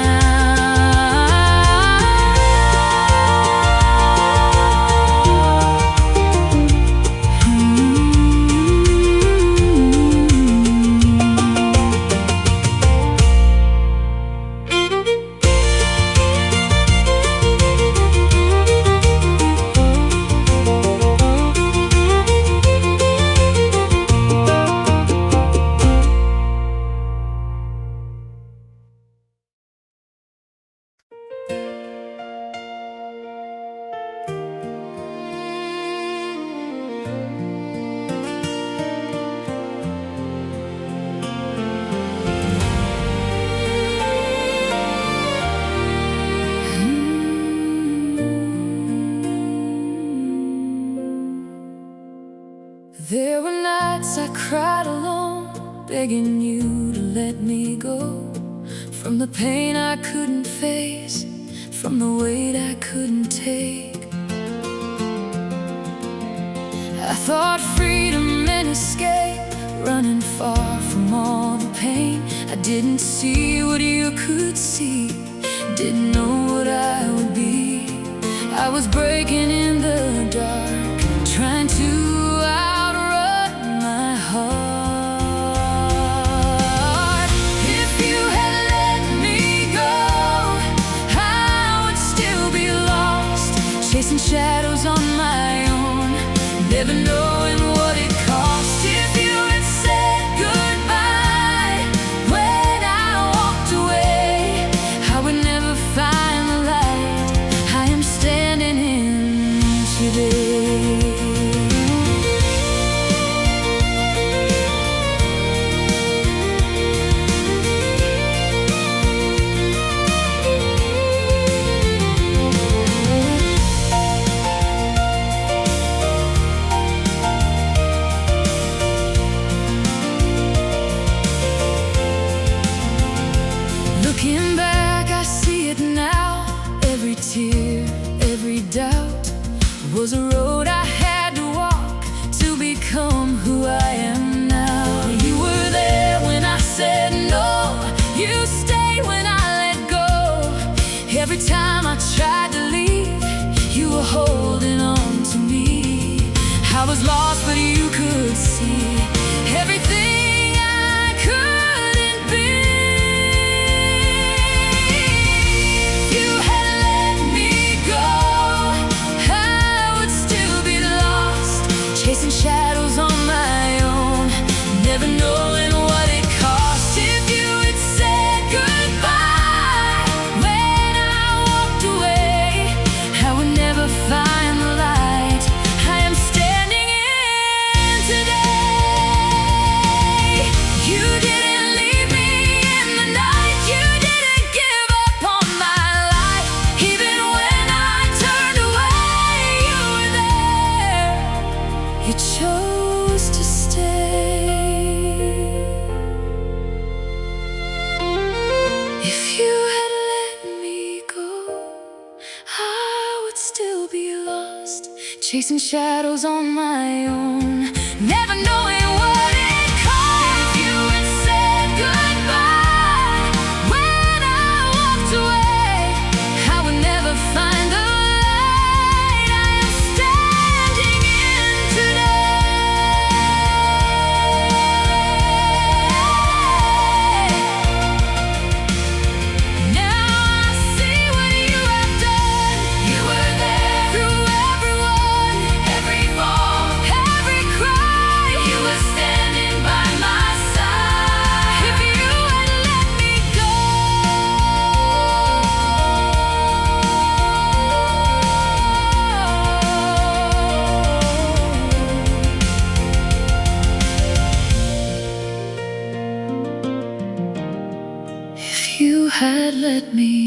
There were nights I cried alone, begging you to let me go, from the pain I couldn't face, from the weight I couldn't take. I thought freedom and escape, running far from all the pain. I didn't see what you could see, didn't know what I would be. I was breaking in the dark, trying to outrun my heart. If you had let me go, I would still be lost, chasing shadows on my own, never knowing what it cost. If you had said goodbye when I walked away, I would never find the light I am standing in today. Looking back, I see it now. Every tear, every doubt was a road I had to walk to become who I am now. You were there when I said no, you stayed when I let go. Every time I tried to leave, you were holding on to me. I was lost, but you could see everything I couldn't be. If you had let me go, I would still be lost, chasing shadows on my own, never knowing what it cost. If you had said goodbye when I walked away, I would never find the light I am standing in today. You didn't leave me in the night, you didn't give up on my life. Even when I turned away, you were there. You chose to stay. If you had let me go, I would still be lost, chasing shadows on my own, never knowing what it cost. If you had said goodbye when I walked away, I would never find the light I am standing in today. Now I see what you have done. You were there through everyone, every fall, every cry. You were standing by my side. If you had let me go, if you had let me